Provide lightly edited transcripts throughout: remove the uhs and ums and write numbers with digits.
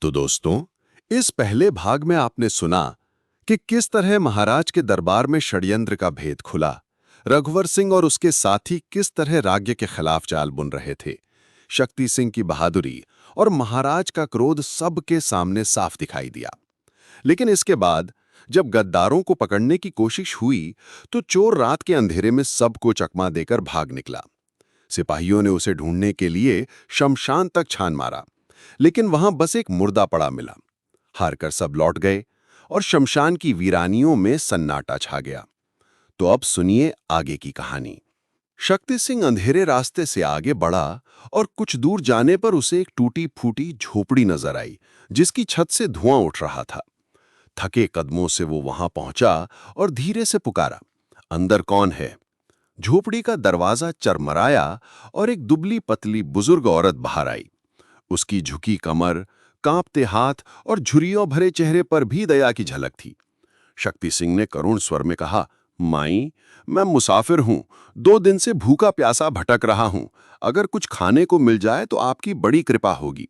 तो दोस्तों, इस पहले भाग में आपने सुना कि किस तरह महाराज के दरबार में षड्यंत्र का भेद खुला। रघुवर सिंह और उसके साथी किस तरह राज्य के खिलाफ चाल बुन रहे थे। शक्ति सिंह की बहादुरी और महाराज का क्रोध सबके सामने साफ दिखाई दिया। लेकिन इसके बाद जब गद्दारों को पकड़ने की कोशिश हुई, तो चोर रात के अंधेरे में सबको चकमा देकर भाग निकला। सिपाहियों ने उसे ढूंढने के लिए शमशान तक छान मारा, लेकिन वहां बस एक मुर्दा पड़ा मिला। हारकर सब लौट गए और शमशान की वीरानियों में सन्नाटा छा गया। तो अब सुनिए आगे की कहानी। शक्ति सिंह अंधेरे रास्ते से आगे बढ़ा और कुछ दूर जाने पर उसे एक टूटी फूटी झोपड़ी नजर आई, जिसकी छत से धुआं उठ रहा था। थके कदमों से वो वहां पहुंचा और धीरे से पुकारा, अंदर कौन है? झोपड़ी का दरवाजा चरमराया और एक दुबली पतली बुजुर्ग औरत बाहर आई। उसकी झुकी कमर, कांपते हाथ और झुर्रियों भरे चेहरे पर भी दया की झलक थी। शक्ति सिंह ने करुण स्वर में कहा, माई, मैं मुसाफिर हूं, 2 दिन से भूखा प्यासा भटक रहा हूं। अगर कुछ खाने को मिल जाए तो आपकी बड़ी कृपा होगी।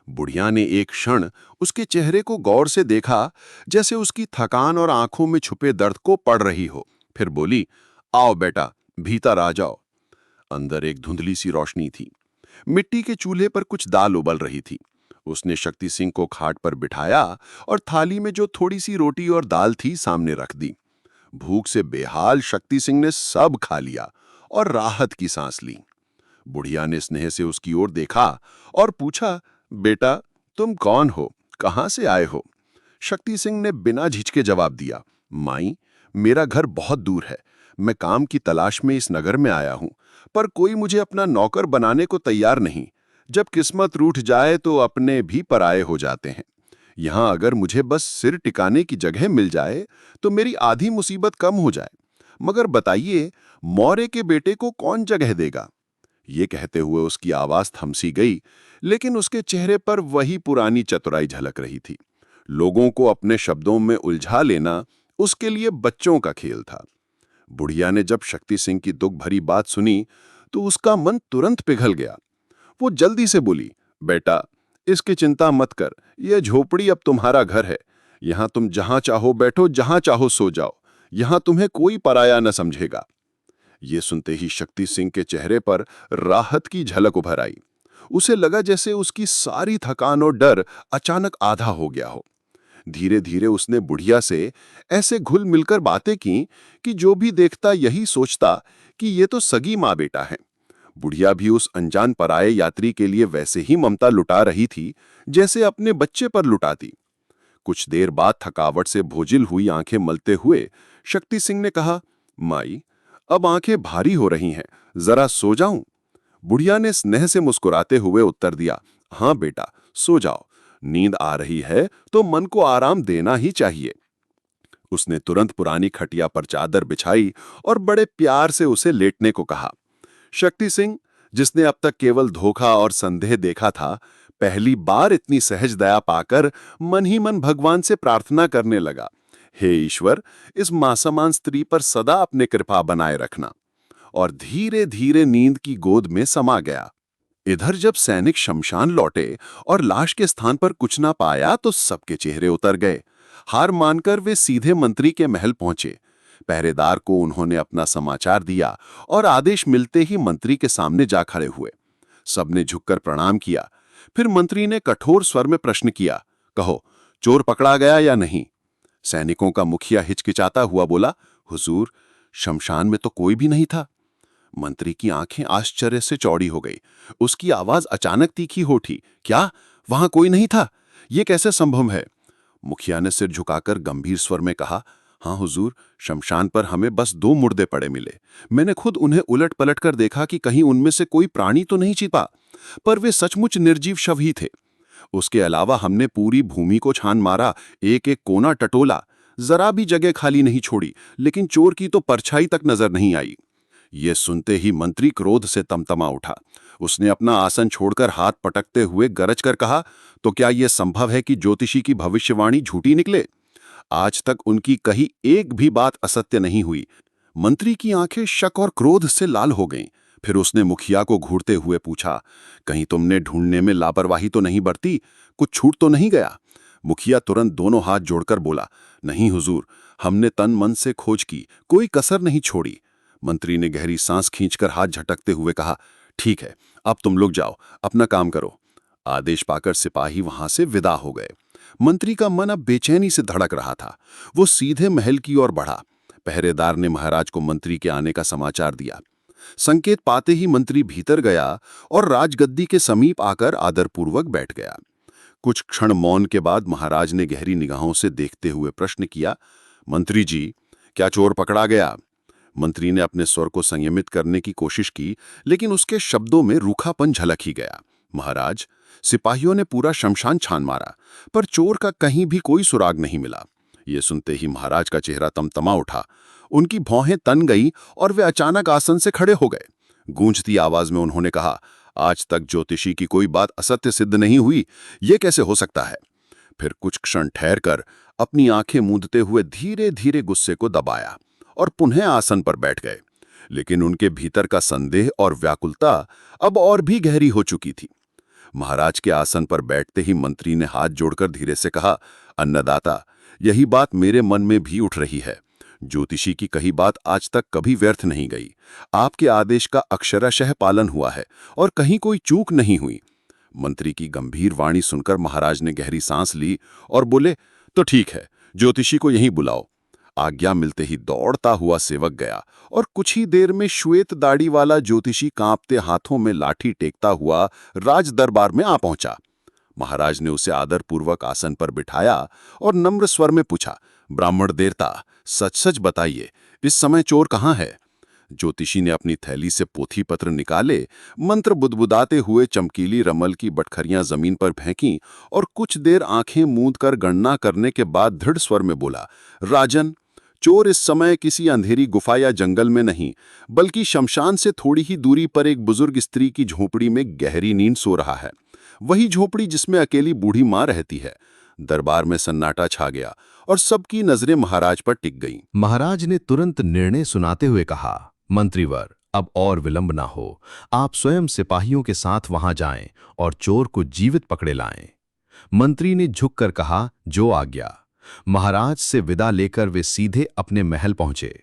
बुढ़िया ने एक क्षण उसके चेहरे को गौर से देखा, जैसे उसकी थकान और आंखों में छुपे दर्द को पढ़ रही हो। फिर बोली, आओ बेटा, भीतर आ जाओ। अंदर एक धुंधली सी रोशनी थी। मिट्टी के चूल्हे पर कुछ दाल उबल रही थी। उसने शक्ति सिंह को खाट पर बिठाया और थाली में जो थोड़ी सी रोटी और दाल थी सामने रख दी। भूख से बेहाल शक्ति सिंह ने सब खा लिया और राहत की सांस ली। बुढ़िया ने स्नेह से उसकी ओर देखा और पूछा, बेटा, तुम कौन हो? कहां से आए हो? शक्ति सिंह ने बिना झिझके जवाब दिया, माई, मेरा घर बहुत दूर है। मैं काम की तलाश में इस नगर में आया हूं, पर कोई मुझे अपना नौकर बनाने को तैयार नहीं। जब किस्मत रूठ जाए तो अपने भी पराये हो जाते हैं। यहां अगर मुझे बस सिर टिकाने की जगह मिल जाए तो मेरी आधी मुसीबत कम हो जाए। मगर बताइए, मौर्य के बेटे को कौन जगह देगा? ये कहते हुए उसकी आवाज थमसी गई, लेकिन उसके चेहरे पर वही पुरानी चतुराई झलक रही थी। लोगों को अपने शब्दों में उलझा लेना उसके लिए बच्चों का खेल था। बुढ़िया ने जब शक्ति सिंह की दुख भरी बात सुनी तो उसका मन तुरंत पिघल गया। वो जल्दी से बोली, बेटा, इसकी चिंता मत कर। यह झोपड़ी अब तुम्हारा घर है। यहां तुम जहां चाहो बैठो, जहां चाहो सो जाओ। यहां तुम्हें कोई पराया न समझेगा। ये सुनते ही शक्ति सिंह के चेहरे पर राहत की झलक उभर आई। उसे लगा जैसे उसकी सारी थकान और डर अचानक आधा हो गया हो। धीरे धीरे उसने बुढ़िया से ऐसे घुल मिलकर बातें की कि जो भी देखता यही सोचता कि ये तो सगी माँ बेटा है। बुढ़िया भी उस अनजान पराये यात्री के लिए वैसे ही ममता लुटा रही थी जैसे अपने बच्चे पर लुटाती। कुछ देर बाद थकावट से भोजिल हुई आंखें मलते हुए शक्ति सिंह ने कहा, माई, अब आंखें भारी हो रही हैं, जरा सो जाऊं? बुढ़िया ने स्नेह से मुस्कुराते हुए उत्तर दिया, हाँ बेटा, सो जाओ। नींद आ रही है तो मन को आराम देना ही चाहिए। उसने तुरंत पुरानी खटिया पर चादर बिछाई और बड़े प्यार से उसे लेटने को कहा। शक्ति सिंह, जिसने अब तक केवल धोखा और संदेह देखा था, पहली बार इतनी सहज दया पाकर मन ही मन भगवान से प्रार्थना करने लगा, हे ईश्वर, इस मासूम स्त्री पर सदा अपने कृपा बनाए रखना। और धीरे धीरे नींद की गोद में समा गया। इधर जब सैनिक शमशान लौटे और लाश के स्थान पर कुछ ना पाया तो सबके चेहरे उतर गए। हार मानकर वे सीधे मंत्री के महल पहुंचे। पहरेदार को उन्होंने अपना समाचार दिया और आदेश मिलते ही मंत्री के सामने जा खड़े हुए। सबने झुककर प्रणाम किया। फिर मंत्री ने कठोर स्वर में प्रश्न किया, कहो, चोर पकड़ा गया या नहीं? सैनिकों का मुखिया हिचकिचाता हुआ बोला, हुजूर, शमशान में तो कोई भी नहीं था। मंत्री की आंखें आश्चर्य से चौड़ी हो गई। उसकी आवाज अचानक तीखी हो उठी, क्या वहां कोई नहीं था? यह कैसे संभव है? मुखिया ने सिर झुकाकर गंभीर स्वर में कहा, हाँ हुजूर, शमशान पर हमें बस 2 मुर्दे पड़े मिले। मैंने खुद उन्हें उलट पलट कर देखा कि कहीं उनमें से कोई प्राणी तो नहीं छिपा, पर वे सचमुच निर्जीव शव ही थे। उसके अलावा हमने पूरी भूमि को छान मारा, एक एक कोना टटोला, जरा भी जगह खाली नहीं छोड़ी, लेकिन चोर की तो परछाई तक नजर नहीं आई। ये सुनते ही मंत्री क्रोध से तमतमा उठा। उसने अपना आसन छोड़कर हाथ पटकते हुए गरज कर कहा, तो क्या यह संभव है कि ज्योतिषी की भविष्यवाणी झूठी निकले? आज तक उनकी कही एक भी बात असत्य नहीं हुई। मंत्री की आंखें शक और क्रोध से लाल हो गईं। फिर उसने मुखिया को घूरते हुए पूछा, कहीं तुमने ढूंढने में लापरवाही तो नहीं बरती, कुछ छूट तो नहीं गया? मुखिया तुरंत दोनों हाथ जोड़कर बोला, नहीं हुजूर, हमने तन मन से खोज की, कोई कसर नहीं छोड़ी। मंत्री ने गहरी सांस खींचकर हाथ झटकते हुए कहा, ठीक है, अब तुम लोग जाओ, अपना काम करो। आदेश पाकर सिपाही वहां से विदा हो गए। मंत्री का मन अब बेचैनी से धड़क रहा था। वो सीधे महल की ओर बढ़ा। पहरेदार ने महाराज को मंत्री के आने का समाचार दिया। संकेत पाते ही मंत्री भीतर गया और राजगद्दी के समीप आकर आदरपूर्वक बैठ गया। कुछ क्षण मौन के बाद महाराज ने गहरी निगाहों से देखते हुए प्रश्न किया, मंत्री जी, क्या चोर पकड़ा गया? मंत्री ने अपने स्वर को संयमित करने की कोशिश की, लेकिन उसके शब्दों में रूखापन झलक ही गया। महाराज, सिपाहियों ने पूरा शमशान छान मारा, पर चोर का कहीं भी कोई सुराग नहीं मिला। ये सुनते ही महाराज का चेहरा तमतमा उठा। उनकी भौहें तन गई और वे अचानक आसन से खड़े हो गए। गूंजती आवाज में उन्होंने कहा, आज तक ज्योतिषी की कोई बात असत्य सिद्ध नहीं हुई, ये कैसे हो सकता है? फिर कुछ क्षण ठहरकर अपनी आंखें मूंदते हुए धीरे धीरे गुस्से को दबाया और पुनः आसन पर बैठ गए। लेकिन उनके भीतर का संदेह और व्याकुलता अब और भी गहरी हो चुकी थी। महाराज के आसन पर बैठते ही मंत्री ने हाथ जोड़कर धीरे से कहा, अन्नदाता, यही बात मेरे मन में भी उठ रही है। ज्योतिषी की कही बात आज तक कभी व्यर्थ नहीं गई। आपके आदेश का अक्षरशः पालन हुआ है और कहीं कोई चूक नहीं हुई। मंत्री की गंभीर वाणी सुनकर महाराज ने गहरी सांस ली और बोले, तो ठीक है, ज्योतिषी को यहीं बुलाओ। आज्ञा मिलते ही दौड़ता हुआ सेवक गया और कुछ ही देर में श्वेत दाढ़ी वाला ज्योतिषी कांपते हाथों में लाठी टेकता हुआ राज दरबार में आ पहुंचा। महाराज ने उसे आदरपूर्वक आसन पर बिठाया और नम्र स्वर में पूछा, ब्राह्मण देवता, सच सच बताइए, इस समय चोर कहाँ है? ज्योतिषी ने अपनी थैली से पोथी पत्र निकाले, मंत्र बुदबुदाते हुए चमकीली रमल की बटखरियां जमीन पर फेंकी और कुछ देर आंखें मूंद कर गणना करने के बाद दृढ़ स्वर में बोला, राजन, चोर इस समय किसी अंधेरी गुफा या जंगल में नहीं, बल्कि शमशान से थोड़ी ही दूरी पर एक बुजुर्ग स्त्री की झोपड़ी में गहरी नींद सो रहा है। वही झोपड़ी जिसमें अकेली बूढ़ी मां रहती है। दरबार में सन्नाटा छा गया और सबकी नजरें महाराज पर टिक गईं। महाराज ने तुरंत निर्णय सुनाते हुए कहा, मंत्रीवर, अब और विलंब ना हो। आप स्वयं सिपाहियों के साथ वहां जाएं और चोर को जीवित पकड़े लाएं। मंत्री ने झुककर कहा, जो आज्ञा। महाराज से विदा लेकर वे सीधे अपने महल पहुंचे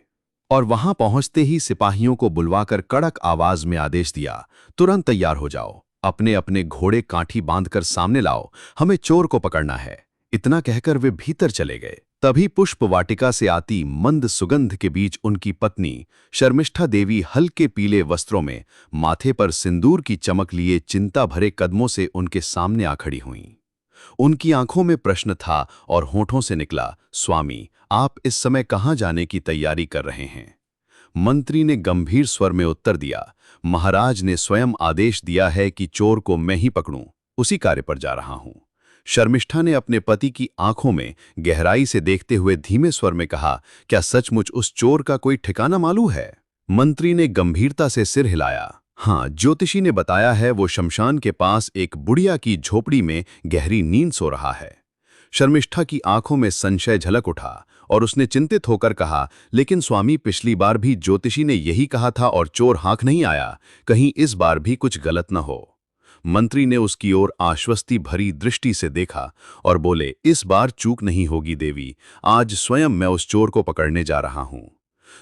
और वहां पहुंचते ही सिपाहियों को बुलवाकर कड़क आवाज में आदेश दिया, तुरंत तैयार हो जाओ, अपने अपने घोड़े काठी बांधकर सामने लाओ, हमें चोर को पकड़ना है। इतना कहकर वे भीतर चले गए। तभी पुष्प वाटिका से आती मंद सुगंध के बीच उनकी पत्नी शर्मिष्ठा देवी हल्के पीले वस्त्रों में, माथे पर सिंदूर की चमक लिए चिंता भरे कदमों से उनके सामने आ खड़ी हुईं। उनकी आंखों में प्रश्न था और होठों से निकला, स्वामी, आप इस समय कहाँ जाने की तैयारी कर रहे हैं? मंत्री ने गंभीर स्वर में उत्तर दिया, महाराज ने स्वयं आदेश दिया है कि चोर को मैं ही पकड़ूं, उसी कार्य पर जा रहा हूं। शर्मिष्ठा ने अपने पति की आंखों में गहराई से देखते हुए धीमे स्वर में कहा, क्या सचमुच उस चोर का कोई ठिकाना मालूम है? मंत्री ने गंभीरता से सिर हिलाया। हाँ, ज्योतिषी ने बताया है, वो शमशान के पास एक बुढ़िया की झोपड़ी में गहरी नींद सो रहा है। शर्मिष्ठा की आंखों में संशय झलक उठा और उसने चिंतित होकर कहा, लेकिन स्वामी, पिछली बार भी ज्योतिषी ने यही कहा था और चोर हाँक नहीं आया, कहीं इस बार भी कुछ गलत न हो। मंत्री ने उसकी ओर आश्वस्ति भरी दृष्टि से देखा और बोले, इस बार चूक नहीं होगी देवी, आज स्वयं मैं उस चोर को पकड़ने जा रहा हूं।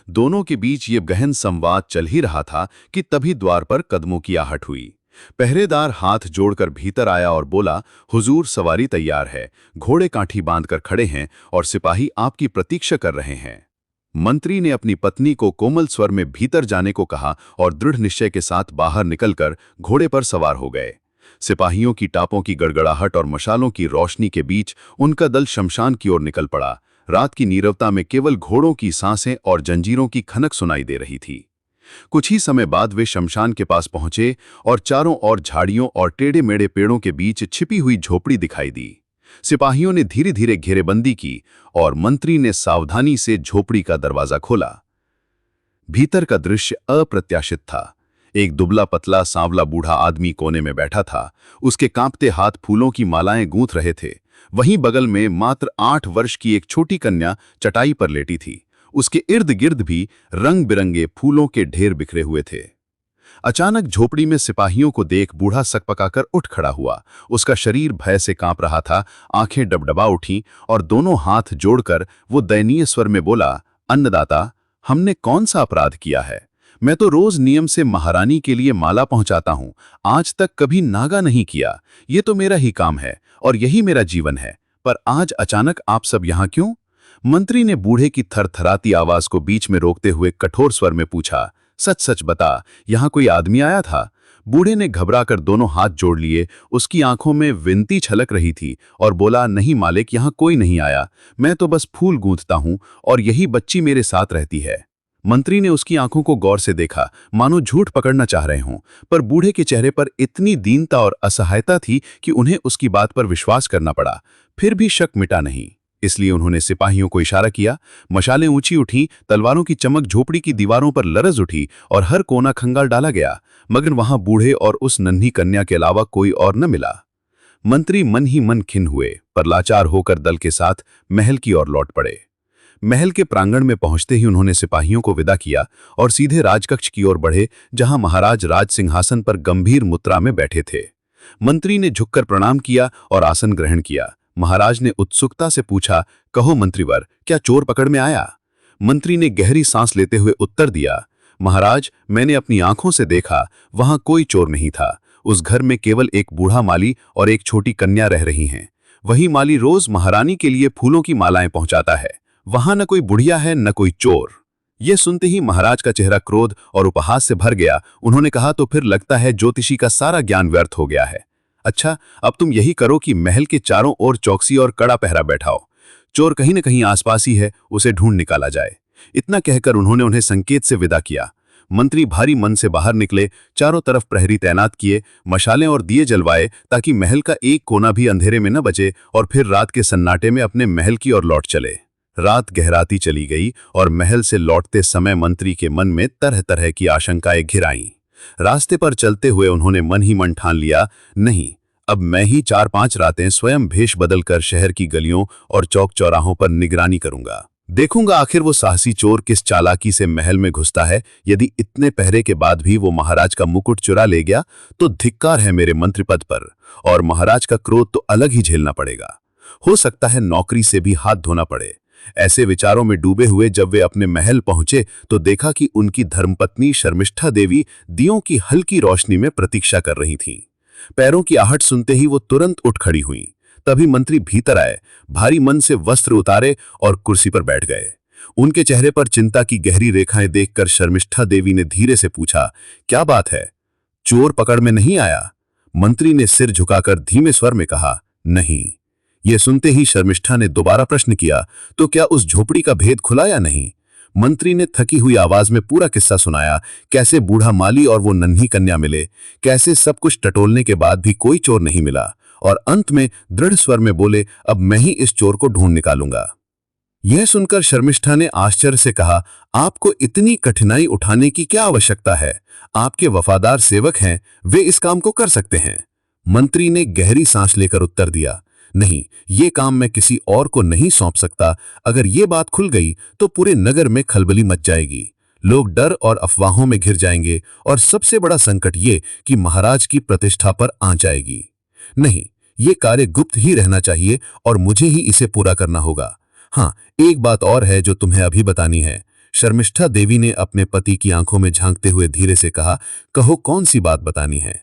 दोनों के बीच ये गहन संवाद चल ही रहा था कि तभी द्वार पर कदमों की आहट हुई। पहरेदार हाथ जोड़कर भीतर आया और बोला, हुजूर, सवारी तैयार है, घोड़े काठी बांधकर खड़े हैं और सिपाही आपकी प्रतीक्षा कर रहे हैं। मंत्री ने अपनी पत्नी को कोमल स्वर में भीतर जाने को कहा और दृढ़ निश्चय के साथ बाहर निकलकर घोड़े पर सवार हो गए। सिपाहियों की टापों की गड़गड़ाहट और मशालों की रोशनी के बीच उनका दल शमशान की ओर निकल पड़ा। रात की नीरवता में केवल घोड़ों की सांसें और जंजीरों की खनक सुनाई दे रही थी। कुछ ही समय बाद वे शमशान के पास पहुंचे और चारों ओर झाड़ियों और टेढ़े मेढ़े पेड़ों के बीच छिपी हुई झोपड़ी दिखाई दी। सिपाहियों ने धीरे धीरे घेरेबंदी की और मंत्री ने सावधानी से झोपड़ी का दरवाजा खोला। भीतर का दृश्य अप्रत्याशित था। एक दुबला पतला सांवला बूढ़ा आदमी कोने में बैठा था। उसके कांपते हाथ फूलों की मालाएं गूंथ रहे थे। वहीं बगल में मात्र 8 वर्ष की एक छोटी कन्या चटाई पर लेटी थी। उसके इर्द गिर्द भी रंग बिरंगे फूलों के ढेर बिखरे हुए थे। अचानक झोपड़ी में सिपाहियों को देख बूढ़ा सकपकाकर उठ खड़ा हुआ। उसका शरीर भय से कांप रहा था, आंखें डबडबा उठी और दोनों हाथ जोड़कर वो दयनीय स्वर में बोला, अन्नदाता, हमने कौन सा अपराध किया है? मैं तो रोज नियम से महारानी के लिए माला पहुंचाता हूं, आज तक कभी नागा नहीं किया। ये तो मेरा ही काम है और यही मेरा जीवन है, पर आज अचानक आप सब यहां क्यों? मंत्री ने बूढ़े की थरथराती आवाज को बीच में रोकते हुए कठोर स्वर में पूछा, सच सच बता, यहां कोई आदमी आया था? बूढ़े ने घबराकर दोनों हाथ जोड़ लिए। उसकी आंखों में विनती छलक रही थी और बोला, नहीं मालिक, यहां कोई नहीं आया। मैं तो बस फूल गूंथता हूं और यही बच्ची मेरे साथ रहती है। मंत्री ने उसकी आंखों को गौर से देखा, मानो झूठ पकड़ना चाह रहे हों, पर बूढ़े के चेहरे पर इतनी दीनता और असहायता थी कि उन्हें उसकी बात पर विश्वास करना पड़ा। फिर भी शक मिटा नहीं, इसलिए उन्होंने सिपाहियों को इशारा किया। मशालें ऊंची उठी, तलवारों की चमक झोपड़ी की दीवारों पर लरज उठी और हर कोना खंगाल डाला गया, मगर वहां बूढ़े और उस नन्ही कन्या के अलावा कोई और न मिला। मंत्री मन ही मन खिन्न हुए, पर लाचार होकर दल के साथ महल की ओर लौट पड़े। महल के प्रांगण में पहुंचते ही उन्होंने सिपाहियों को विदा किया और सीधे राजकक्ष की ओर बढ़े, जहां महाराज राज सिंहासन पर गंभीर मुद्रा में बैठे थे। मंत्री ने झुककर प्रणाम किया और आसन ग्रहण किया। महाराज ने उत्सुकता से पूछा, कहो मंत्रीवर, क्या चोर पकड़ में आया? मंत्री ने गहरी सांस लेते हुए उत्तर दिया, महाराज, मैंने अपनी आंखों से देखा, वहां कोई चोर नहीं था। उस घर में केवल एक बूढ़ा माली और एक छोटी कन्या रह रही हैं। वही माली रोज महारानी के लिए फूलों की मालाएं पहुंचाता है। वहां न कोई बुढ़िया है न कोई चोर। यह सुनते ही महाराज का चेहरा क्रोध और उपहास से भर गया। उन्होंने कहा, तो फिर लगता है ज्योतिषी का सारा ज्ञान व्यर्थ हो गया है। अच्छा, अब तुम यही करो कि महल के चारों ओर चौकसी और कड़ा पहरा बैठाओ। चोर कहीं न कहीं आसपास ही है, उसे ढूंढ निकाला जाए। इतना कहकर उन्होंने उन्हें संकेत से विदा किया। मंत्री भारी मन से बाहर निकले, चारों तरफ प्रहरी तैनात किए, मशालें और दिए जलवाए ताकि महल का एक कोना भी अंधेरे में न बचे, और फिर रात के सन्नाटे में अपने महल की ओर लौट चले। रात गहराती चली गई और महल से लौटते समय मंत्री के मन में तरह तरह की आशंकाएं घिर आईं। रास्ते पर चलते हुए उन्होंने मन ही मन ठान लिया, नहीं, अब मैं ही 4-5 रातें स्वयं भेष बदलकर शहर की गलियों और चौक चौराहों पर निगरानी करूंगा। देखूंगा आखिर वो साहसी चोर किस चालाकी से महल में घुसता है। यदि इतने पहरे के बाद भी वो महाराज का मुकुट चुरा ले गया तो धिक्कार है मेरे मंत्रिपद पर, और महाराज का क्रोध तो अलग ही झेलना पड़ेगा। हो सकता है नौकरी से भी हाथ धोना पड़े। ऐसे विचारों में डूबे हुए जब वे अपने महल पहुंचे तो देखा कि उनकी धर्मपत्नी शर्मिष्ठा देवी दियों की हल्की रोशनी में प्रतीक्षा कर रही थीं। पैरों की आहट सुनते ही वो तुरंत उठ खड़ी हुईं। तभी मंत्री भीतर आए, भारी मन से वस्त्र उतारे और कुर्सी पर बैठ गए। उनके चेहरे पर चिंता की गहरी रेखाएं देखकर शर्मिष्ठा देवी ने धीरे से पूछा, क्या बात है? चोर पकड़ में नहीं आया? मंत्री ने सिर झुकाकर धीमे स्वर में कहा, नहीं। यह सुनते ही शर्मिष्ठा ने दोबारा प्रश्न किया, तो क्या उस झोपड़ी का भेद खुला या नहीं? मंत्री ने थकी हुई आवाज में पूरा किस्सा सुनाया, कैसे बूढ़ा माली और वो नन्ही कन्या मिले, कैसे सब कुछ टटोलने के बाद भी कोई चोर नहीं मिला, और अंत में दृढ़ स्वर में बोले, अब मैं ही इस चोर को ढूंढ निकालूंगा। यह सुनकर शर्मिष्ठा ने आश्चर्य से कहा, आपको इतनी कठिनाई उठाने की क्या आवश्यकता है? आपके वफादार सेवक हैं, वे इस काम को कर सकते हैं। मंत्री ने गहरी सांस लेकर उत्तर दिया, नहीं, ये काम मैं किसी और को नहीं सौंप सकता। अगर ये बात खुल गई तो पूरे नगर में खलबली मच जाएगी। लोग डर और अफवाहों में घिर जाएंगे, और सबसे बड़ा संकट ये कि महाराज की प्रतिष्ठा पर आंच जाएगी। नहीं, ये कार्य गुप्त ही रहना चाहिए और मुझे ही इसे पूरा करना होगा। हाँ, एक बात और है जो तुम्हें अभी बतानी है। शर्मिष्ठा देवी ने अपने पति की आंखों में झांकते हुए धीरे से कहा, कहो कौन सी बात बतानी है?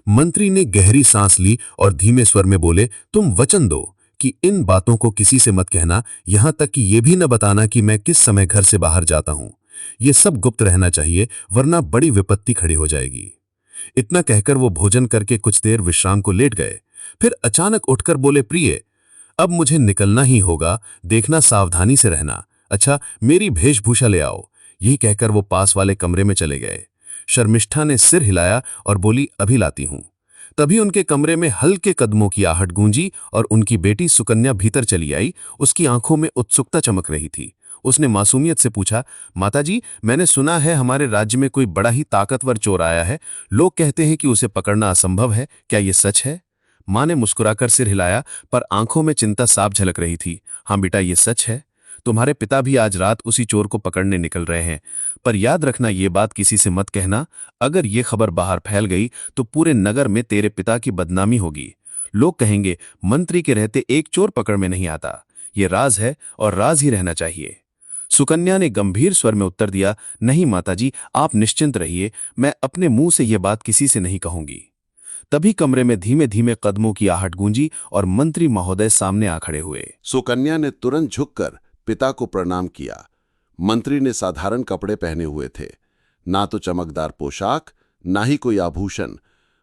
मंत्री ने गहरी सांस ली और धीमे स्वर में बोले, तुम वचन दो कि इन बातों को किसी से मत कहना, यहां तक कि यह भी न बताना कि मैं किस समय घर से बाहर जाता हूं। यह सब गुप्त रहना चाहिए, वरना बड़ी विपत्ति खड़ी हो जाएगी। इतना कहकर वो भोजन करके कुछ देर विश्राम को लेट गए। फिर अचानक उठकर बोले, प्रिय, अब मुझे निकलना ही होगा, देखना सावधानी से रहना। अच्छा, मेरी वेशभूषा ले आओ। यही कहकर वो पास वाले कमरे में चले गए। शर्मिष्ठा ने सिर हिलाया और बोली, अभी लाती हूं। तभी उनके कमरे में हल्के कदमों की आहट गूंजी और उनकी बेटी सुकन्या भीतर चली आई। उसकी आंखों में उत्सुकता चमक रही थी। उसने मासूमियत से पूछा, माताजी, मैंने सुना है हमारे राज्य में कोई बड़ा ही ताकतवर चोर आया है। लोग कहते हैं कि उसे पकड़ना असंभव है, क्या ये सच है? मां ने मुस्कुराकर सिर हिलाया, पर आंखों में चिंता साफ झलक रही थी। हाँ बेटा, ये सच है। तुम्हारे पिता भी आज रात उसी चोर को पकड़ने निकल रहे हैं। पर याद रखना, ये बात किसी से मत कहना। अगर ये खबर बाहर फैल गई तो पूरे नगर में तेरे पिता की बदनामी होगी। लोग कहेंगे मंत्री के रहते एक चोर पकड़ में नहीं आता। ये राज है और राज ही रहना चाहिए। सुकन्या ने गंभीर स्वर में उत्तर दिया, नहीं माताजी, आप निश्चिंत रहिए, मैं अपने मुंह से यह बात किसी से नहीं कहूंगी। तभी कमरे में धीमे धीमे कदमों की आहट गूंजी और मंत्री महोदय सामने आ खड़े हुए। सुकन्या ने तुरंत झुककर पिता को प्रणाम किया। मंत्री ने साधारण कपड़े पहने हुए थे, ना तो चमकदार पोशाक, ना ही कोई आभूषण,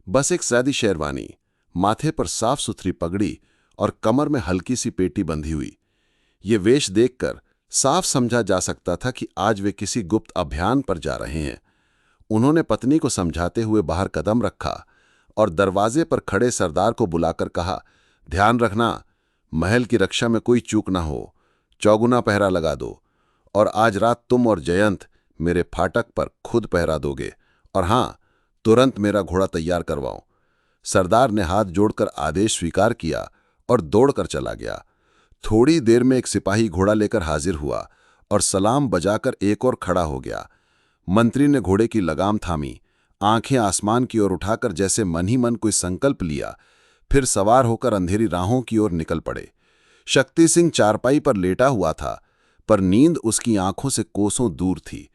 बस एक सादी शेरवानी, माथे पर साफ सुथरी पगड़ी और कमर में हल्की सी पेटी बंधी हुई। ये वेश देखकर साफ समझा जा सकता था कि आज वे किसी गुप्त अभियान पर जा रहे हैं। उन्होंने पत्नी को समझाते हुए बाहर कदम रखा और दरवाजे पर खड़े सरदार को बुलाकर कहा, ध्यान रखना, महल की रक्षा में कोई चूक ना हो, चौगुना पहरा लगा दो और आज रात तुम और जयंत मेरे फाटक पर खुद पहरा दोगे। और हाँ, तुरंत मेरा घोड़ा तैयार करवाओ। सरदार ने हाथ जोड़कर आदेश स्वीकार किया और दौड़कर चला गया। थोड़ी देर में एक सिपाही घोड़ा लेकर हाजिर हुआ और सलाम बजाकर एक और खड़ा हो गया। मंत्री ने घोड़े की लगाम थामी, आंखें आसमान की ओर उठाकर जैसे मन ही मन कोई संकल्प लिया, फिर सवार होकर अंधेरी राहों की ओर निकल पड़े। शक्ति सिंह चारपाई पर लेटा हुआ था, पर नींद उसकी आंखों से कोसों दूर थी।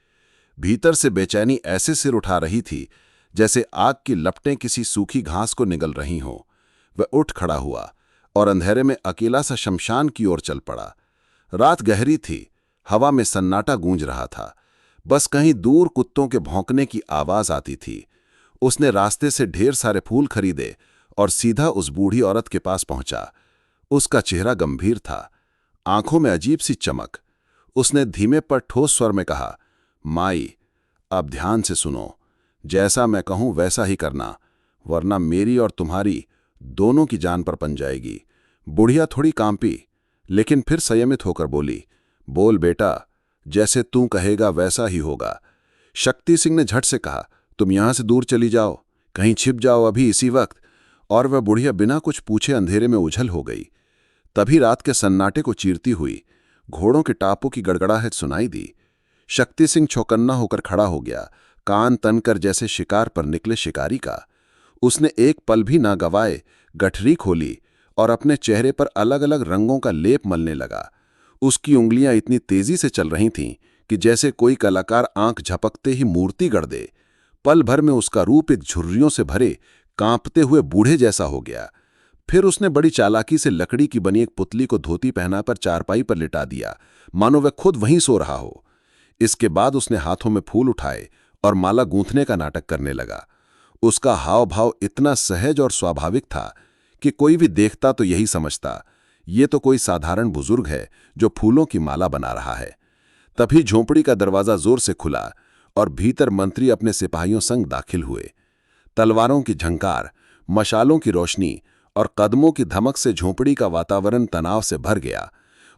भीतर से बेचैनी ऐसे सिर उठा रही थी जैसे आग की लपटें किसी सूखी घास को निगल रही हों। वह उठ खड़ा हुआ और अंधेरे में अकेला सा शमशान की ओर चल पड़ा। रात गहरी थी, हवा में सन्नाटा गूंज रहा था, बस कहीं दूर कुत्तों के भौंकने की आवाज आती थी। उसने रास्ते से ढेर सारे फूल खरीदे और सीधा उस बूढ़ी औरत के पास पहुंचा। उसका चेहरा गंभीर था, आंखों में अजीब सी चमक। उसने धीमे पर ठोस स्वर में कहा, माई, अब ध्यान से सुनो, जैसा मैं कहूं वैसा ही करना, वरना मेरी और तुम्हारी दोनों की जान पर पन जाएगी। बुढ़िया थोड़ी कांपी, लेकिन फिर संयमित होकर बोली, बोल बेटा, जैसे तू कहेगा वैसा ही होगा। शक्ति सिंह ने झट से कहा, तुम यहां से दूर चली जाओ, कहीं छिप जाओ अभी इसी वक्त। और वह बुढ़िया बिना कुछ पूछे अंधेरे में उछल हो गई। तभी रात के सन्नाटे को चीरती हुई घोड़ों के टापों की गड़गड़ाहट सुनाई दी। शक्ति सिंह चौकन्ना होकर खड़ा हो गया, कान तनकर जैसे शिकार पर निकले शिकारी का। उसने एक पल भी ना गवाए गठरी खोली और अपने चेहरे पर अलग अलग रंगों का लेप मलने लगा। उसकी उंगलियां इतनी तेजी से चल रही थीं कि जैसे कोई कलाकार आंख झपकते ही मूर्ति गढ़ दे। पल भर में उसका रूप एक झुर्रियों से भरे कांपते हुए बूढ़े जैसा हो गया। फिर उसने बड़ी चालाकी से लकड़ी की बनी एक पुतली को धोती पहनाकर चारपाई पर लिटा दिया, मानो वह खुद वहीं सो रहा हो। इसके बाद उसने हाथों में फूल उठाए और माला गूंथने का नाटक करने लगा। उसका हाव भाव इतना सहज और स्वाभाविक था कि कोई भी देखता तो यही समझता, ये तो कोई साधारण बुजुर्ग है जो फूलों की माला बना रहा है। तभी झोंपड़ी का दरवाजा जोर से खुला और भीतर मंत्री अपने सिपाहियों संग दाखिल हुए। तलवारों की झंकार, मशालों की रोशनी और कदमों की धमक से झोंपड़ी का वातावरण तनाव से भर गया।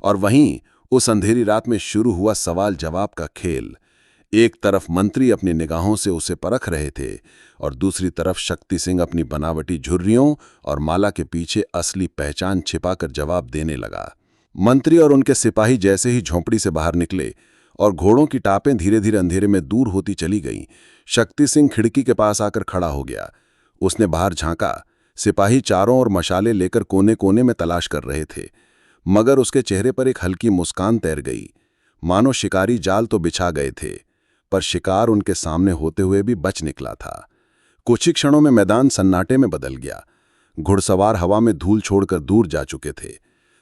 और वहीं उस अंधेरी रात में शुरू हुआ सवाल जवाब का खेल। एक तरफ मंत्री अपनी निगाहों से उसे परख रहे थे और दूसरी तरफ शक्ति सिंह अपनी बनावटी झुर्रियों और माला के पीछे असली पहचान छिपाकर जवाब देने लगा। मंत्री और उनके सिपाही जैसे ही झोंपड़ी से बाहर निकले और घोड़ों की टापें धीरे धीरे अंधेरे में दूर होती चली गईं, शक्ति सिंह खिड़की के पास आकर खड़ा हो गया। उसने बाहर झांका। सिपाही चारों ओर मशाले लेकर कोने कोने में तलाश कर रहे थे, मगर उसके चेहरे पर एक हल्की मुस्कान तैर गई, मानो शिकारी जाल तो बिछा गए थे, पर शिकार उनके सामने होते हुए भी बच निकला था। कुछ ही क्षणों में मैदान सन्नाटे में बदल गया। घुड़सवार हवा में धूल छोड़कर दूर जा चुके थे।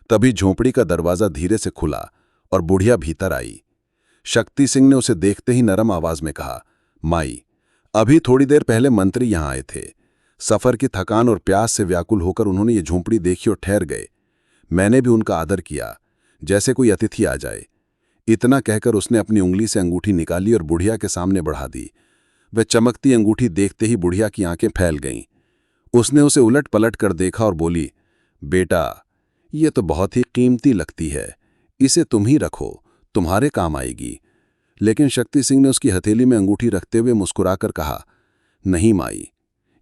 तभी झोंपड़ी का दरवाजा धीरे से खुला और बुढ़िया भीतर आई। शक्ति सिंह ने उसे देखते ही नरम आवाज में कहा, माई, अभी थोड़ी देर पहले मंत्री यहां आए थे। सफर की थकान और प्यास से व्याकुल होकर उन्होंने ये झोंपड़ी देखी और ठहर गए। मैंने भी उनका आदर किया, जैसे कोई अतिथि आ जाए। इतना कहकर उसने अपनी उंगली से अंगूठी निकाली और बुढ़िया के सामने बढ़ा दी। वह चमकती अंगूठी देखते ही बुढ़िया की आंखें फैल गईं। उसने उसे उलट पलट कर देखा और बोली, बेटा, ये तो बहुत ही कीमती लगती है, इसे तुम ही रखो, तुम्हारे काम आएगी। लेकिन शक्ति सिंह ने उसकी हथेली में अंगूठी रखते हुए मुस्कुराकर कहा, नहीं माई,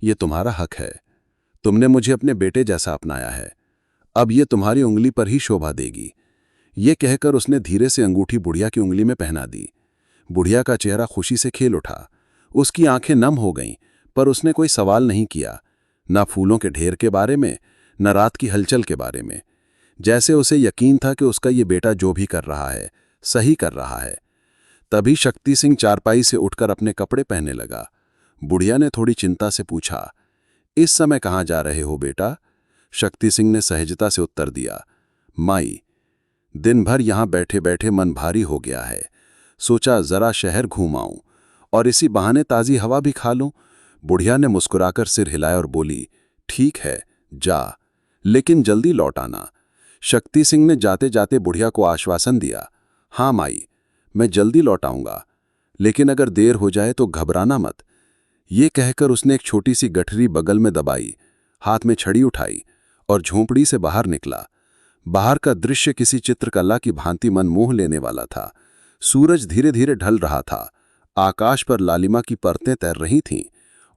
ये तुम्हारा हक है। तुमने मुझे अपने बेटे जैसा अपनाया है, अब ये तुम्हारी उंगली पर ही शोभा देगी। ये कहकर उसने धीरे से अंगूठी बुढ़िया की उंगली में पहना दी। बुढ़िया का चेहरा खुशी से खेल उठा। उसकी आंखें नम हो गईं, पर उसने कोई सवाल नहीं किया, न फूलों के ढेर के बारे में, न रात की हलचल के बारे में। जैसे उसे यकीन था कि उसका ये बेटा जो भी कर रहा है सही कर रहा है। तभी शक्ति सिंह चारपाई से उठकर अपने कपड़े पहनने लगा। बुढ़िया ने थोड़ी चिंता से पूछा, इस समय कहाँ जा रहे हो बेटा? शक्ति सिंह ने सहजता से उत्तर दिया, माई, दिन भर यहां बैठे बैठे मन भारी हो गया है, सोचा जरा शहर घूम आऊं और इसी बहाने ताजी हवा भी खा लूं। बुढ़िया ने मुस्कुराकर सिर हिलाया और बोली, ठीक है, जा, लेकिन जल्दी लौट आना। शक्ति सिंह ने जाते जाते बुढ़िया को आश्वासन दिया, हाँ माई, मैं जल्दी लौट आऊंगा, लेकिन अगर देर हो जाए तो घबराना मत। ये कहकर उसने एक छोटी सी गठरी बगल में दबाई, हाथ में छड़ी उठाई और झोंपड़ी से बाहर निकला। बाहर का दृश्य किसी चित्रकला की भांति मन मोह लेने वाला था। सूरज धीरे धीरे ढल रहा था, आकाश पर लालिमा की परतें तैर रही थीं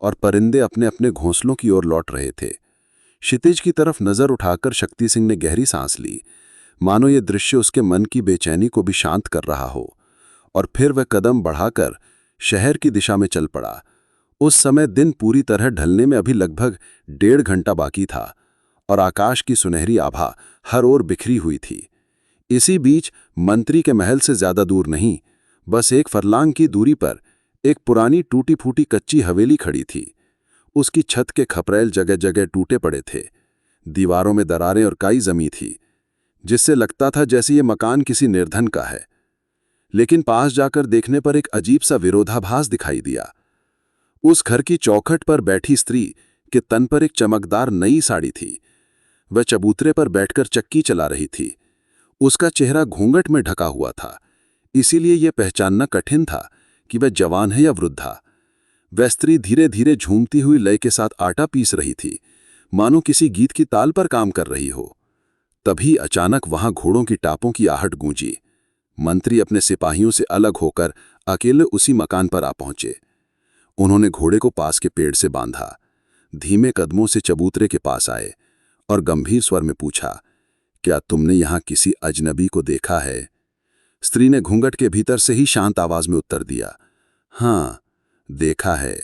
और परिंदे अपने अपने घोंसलों की ओर लौट रहे थे। क्षितिज की तरफ नजर उठाकर शक्ति सिंह ने गहरी सांस ली, मानो ये दृश्य उसके मन की बेचैनी को भी शांत कर रहा हो। और फिर वह कदम बढ़ाकर शहर की दिशा में चल पड़ा। उस समय दिन पूरी तरह ढलने में अभी लगभग 1.5 घंटा बाकी था और आकाश की सुनहरी आभा हर ओर बिखरी हुई थी। इसी बीच मंत्री के महल से ज्यादा दूर नहीं, बस 1 फरलांग की दूरी पर एक पुरानी टूटी फूटी कच्ची हवेली खड़ी थी। उसकी छत के खपरेल जगह जगह टूटे पड़े थे, दीवारों में दरारें और काई जमी थी, जिससे लगता था जैसे ये मकान किसी निर्धन का है। लेकिन पास जाकर देखने पर एक अजीब सा विरोधाभास दिखाई दिया। उस घर की चौखट पर बैठी स्त्री के तन पर एक चमकदार नई साड़ी थी। वह चबूतरे पर बैठकर चक्की चला रही थी। उसका चेहरा घूंघट में ढका हुआ था, इसीलिए यह पहचानना कठिन था कि वह जवान है या वृद्धा। वह स्त्री धीरे धीरे झूमती हुई लय के साथ आटा पीस रही थी, मानो किसी गीत की ताल पर काम कर रही हो। तभी अचानक वहां घोड़ों की टापों की आहट गूंजी। मंत्री अपने सिपाहियों से अलग होकर अकेले उसी मकान पर आ पहुंचे। उन्होंने घोड़े को पास के पेड़ से बांधा, धीमे कदमों से चबूतरे के पास आए और गंभीर स्वर में पूछा, क्या तुमने यहां किसी अजनबी को देखा है? स्त्री ने घूंघट के भीतर से ही शांत आवाज में उत्तर दिया, हाँ, देखा है।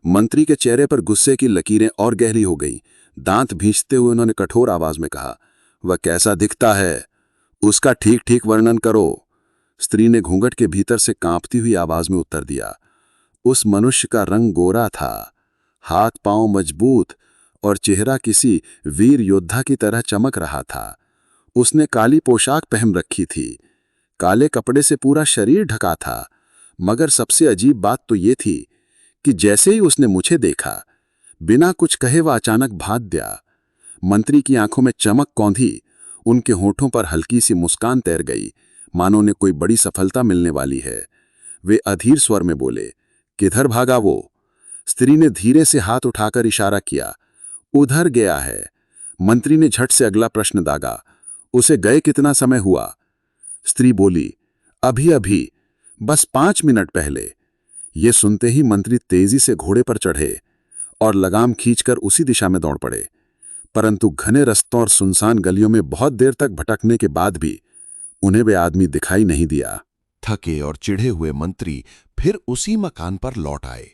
मंत्री के चेहरे पर गुस्से की लकीरें और गहरी हो गईं। दांत भींचते हुए उन्होंने कठोर आवाज में कहा, वह कैसा दिखता है? उसका ठीक ठीक वर्णन करो। स्त्री ने घूंघट के भीतर से कांपती हुई आवाज में उत्तर दिया, उस मनुष्य का रंग गोरा था, हाथ पांव मजबूत और चेहरा किसी वीर योद्धा की तरह चमक रहा था। उसने काली पोशाक पहन रखी थी, काले कपड़े से पूरा शरीर ढका था, मगर सबसे अजीब बात तो ये थी कि जैसे ही उसने मुझे देखा, बिना कुछ कहे वह अचानक भाग गया। मंत्री की आंखों में चमक कौंधी, उनके होठों पर हल्की सी मुस्कान तैर गई, मानो उन्हें कोई बड़ी सफलता मिलने वाली है। वे अधीर स्वर में बोले, किधर भागा वो? स्त्री ने धीरे से हाथ उठाकर इशारा किया, उधर गया है। मंत्री ने झट से अगला प्रश्न दागा, उसे गए कितना समय हुआ? स्त्री बोली, अभी अभी, बस 5 मिनट पहले। ये सुनते ही मंत्री तेजी से घोड़े पर चढ़े और लगाम खींचकर उसी दिशा में दौड़ पड़े। परंतु घने रास्तों और सुनसान गलियों में बहुत देर तक भटकने के बाद भी उन्हें वे आदमी दिखाई नहीं दिया। थके और चिढ़े हुए मंत्री फिर उसी मकान पर लौट आए।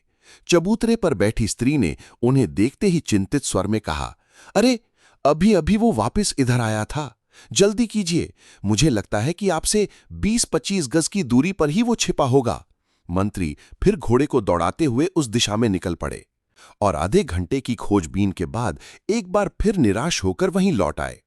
चबूतरे पर बैठी स्त्री ने उन्हें देखते ही चिंतित स्वर में कहा, अरे, अभी अभी वो वापस इधर आया था, जल्दी कीजिए, मुझे लगता है कि आपसे 20-25 गज की दूरी पर ही वो छिपा होगा। मंत्री फिर घोड़े को दौड़ाते हुए उस दिशा में निकल पड़े और आधे घंटे की खोजबीन के बाद एक बार फिर निराश होकर वहीं लौट आए।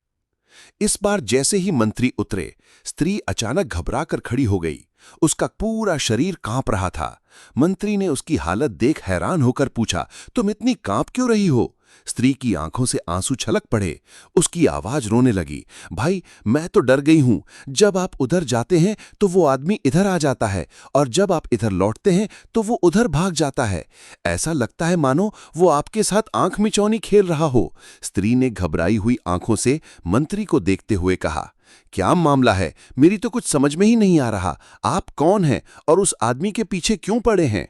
इस बार जैसे ही मंत्री उतरे, स्त्री अचानक घबराकर खड़ी हो गई। उसका पूरा शरीर कांप रहा था। मंत्री ने उसकी हालत देख हैरान होकर पूछा, तुम इतनी कांप क्यों रही हो? स्त्री की आंखों से आंसू छलक पड़े। उसकी आवाज रोने लगी, भाई, मैं तो डर गई हूं। जब आप उधर जाते हैं तो वो आदमी इधर आ जाता है और जब आप इधर लौटते हैं तो वो उधर भाग जाता है। ऐसा लगता है मानो वो आपके साथ आंख मिचौनी खेल रहा हो। स्त्री ने घबराई हुई आंखों से मंत्री को देखते हुए कहा, क्या मामला है? मेरी तो कुछ समझ में ही नहीं आ रहा। आप कौन हैं और उस आदमी के पीछे क्यों पड़े हैं?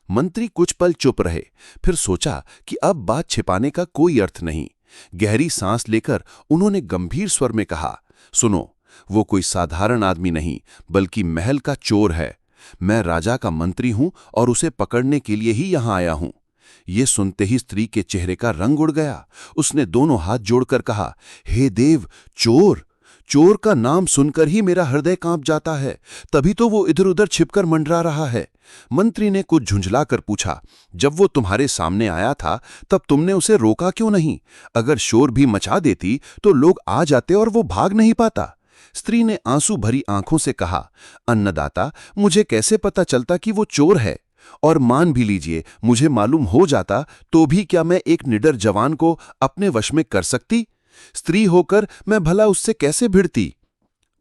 मंत्री कुछ पल चुप रहे, फिर सोचा कि अब बात छिपाने का कोई अर्थ नहीं। गहरी सांस लेकर उन्होंने गंभीर स्वर में कहा, सुनो, वो कोई साधारण आदमी नहीं, बल्कि महल का चोर है। मैं राजा का मंत्री हूं और उसे पकड़ने के लिए ही यहां आया हूं। ये सुनते ही स्त्री के चेहरे का रंग उड़ गया। उसने दोनों हाथ जोड़कर कहा, हे देव, चोर! चोर का नाम सुनकर ही मेरा हृदय कांप जाता है। तभी तो वो इधर उधर छिपकर मंडरा रहा है। मंत्री ने कुछ झुंझलाकर पूछा, जब वो तुम्हारे सामने आया था तब तुमने उसे रोका क्यों नहीं? अगर शोर भी मचा देती तो लोग आ जाते और वो भाग नहीं पाता। स्त्री ने आंसू भरी आंखों से कहा, अन्नदाता, मुझे कैसे पता चलता कि वो चोर है? और मान भी लीजिए मुझे मालूम हो जाता तो भी क्या मैं एक निडर जवान को अपने वश में कर सकती? स्त्री होकर मैं भला उससे कैसे भिड़ती?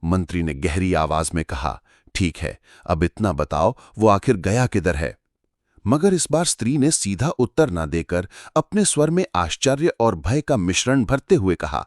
मंत्री ने गहरी आवाज में कहा, ठीक है, अब इतना बताओ, वो आखिर गया किधर है? मगर इस बार स्त्री ने सीधा उत्तर न देकर अपने स्वर में आश्चर्य और भय का मिश्रण भरते हुए कहा,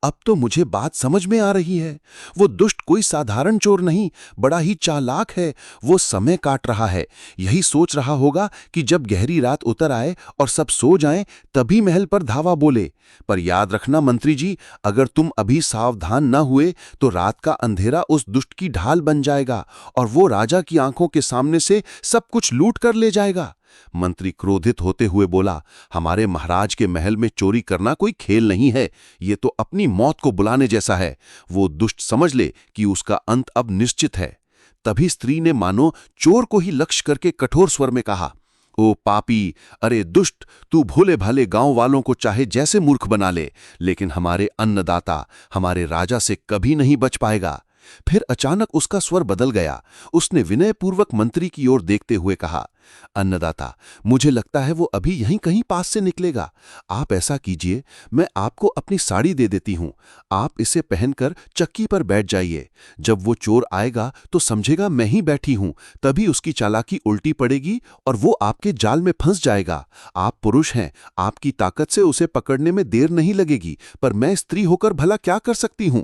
अब तो मुझे बात समझ में आ रही है। वो दुष्ट कोई साधारण चोर नहीं, बड़ा ही चालाक है। वो समय काट रहा है। यही सोच रहा होगा कि जब गहरी रात उतर आए और सब सो जाएं, तभी महल पर धावा बोले। पर याद रखना मंत्री जी, अगर तुम अभी सावधान न हुए तो रात का अंधेरा उस दुष्ट की ढाल बन जाएगा और वो राजा की आंखों के सामने से सब कुछ लूट कर ले जाएगा। मंत्री क्रोधित होते हुए बोला, हमारे महाराज के महल में चोरी करना कोई खेल नहीं है। ये तो अपनी मौत को बुलाने जैसा है। वो दुष्ट समझ ले कि उसका अंत अब निश्चित है। तभी स्त्री ने मानो चोर को ही लक्ष्य करके कठोर स्वर में कहा, ओ पापी, अरे दुष्ट, तू भोले भाले गांव वालों को चाहे जैसे मूर्ख बना ले, लेकिन हमारे अन्नदाता, हमारे राजा से कभी नहीं बच पाएगा। फिर अचानक उसका स्वर बदल गया। उसने विनयपूर्वक मंत्री की ओर देखते हुए कहा, अन्नदाता, मुझे लगता है वो अभी यहीं कहीं पास से निकलेगा। आप ऐसा कीजिए, मैं आपको अपनी साड़ी दे देती हूं। आप इसे पहनकर चक्की पर बैठ जाइए। जब वो चोर आएगा तो समझेगा मैं ही बैठी हूं। तभी उसकी चालाकी उल्टी पड़ेगी और वो आपके जाल में फंस जाएगा। आप पुरुष हैं, आपकी ताकत से उसे पकड़ने में देर नहीं लगेगी, पर मैं स्त्री होकर भला क्या कर सकती हूं?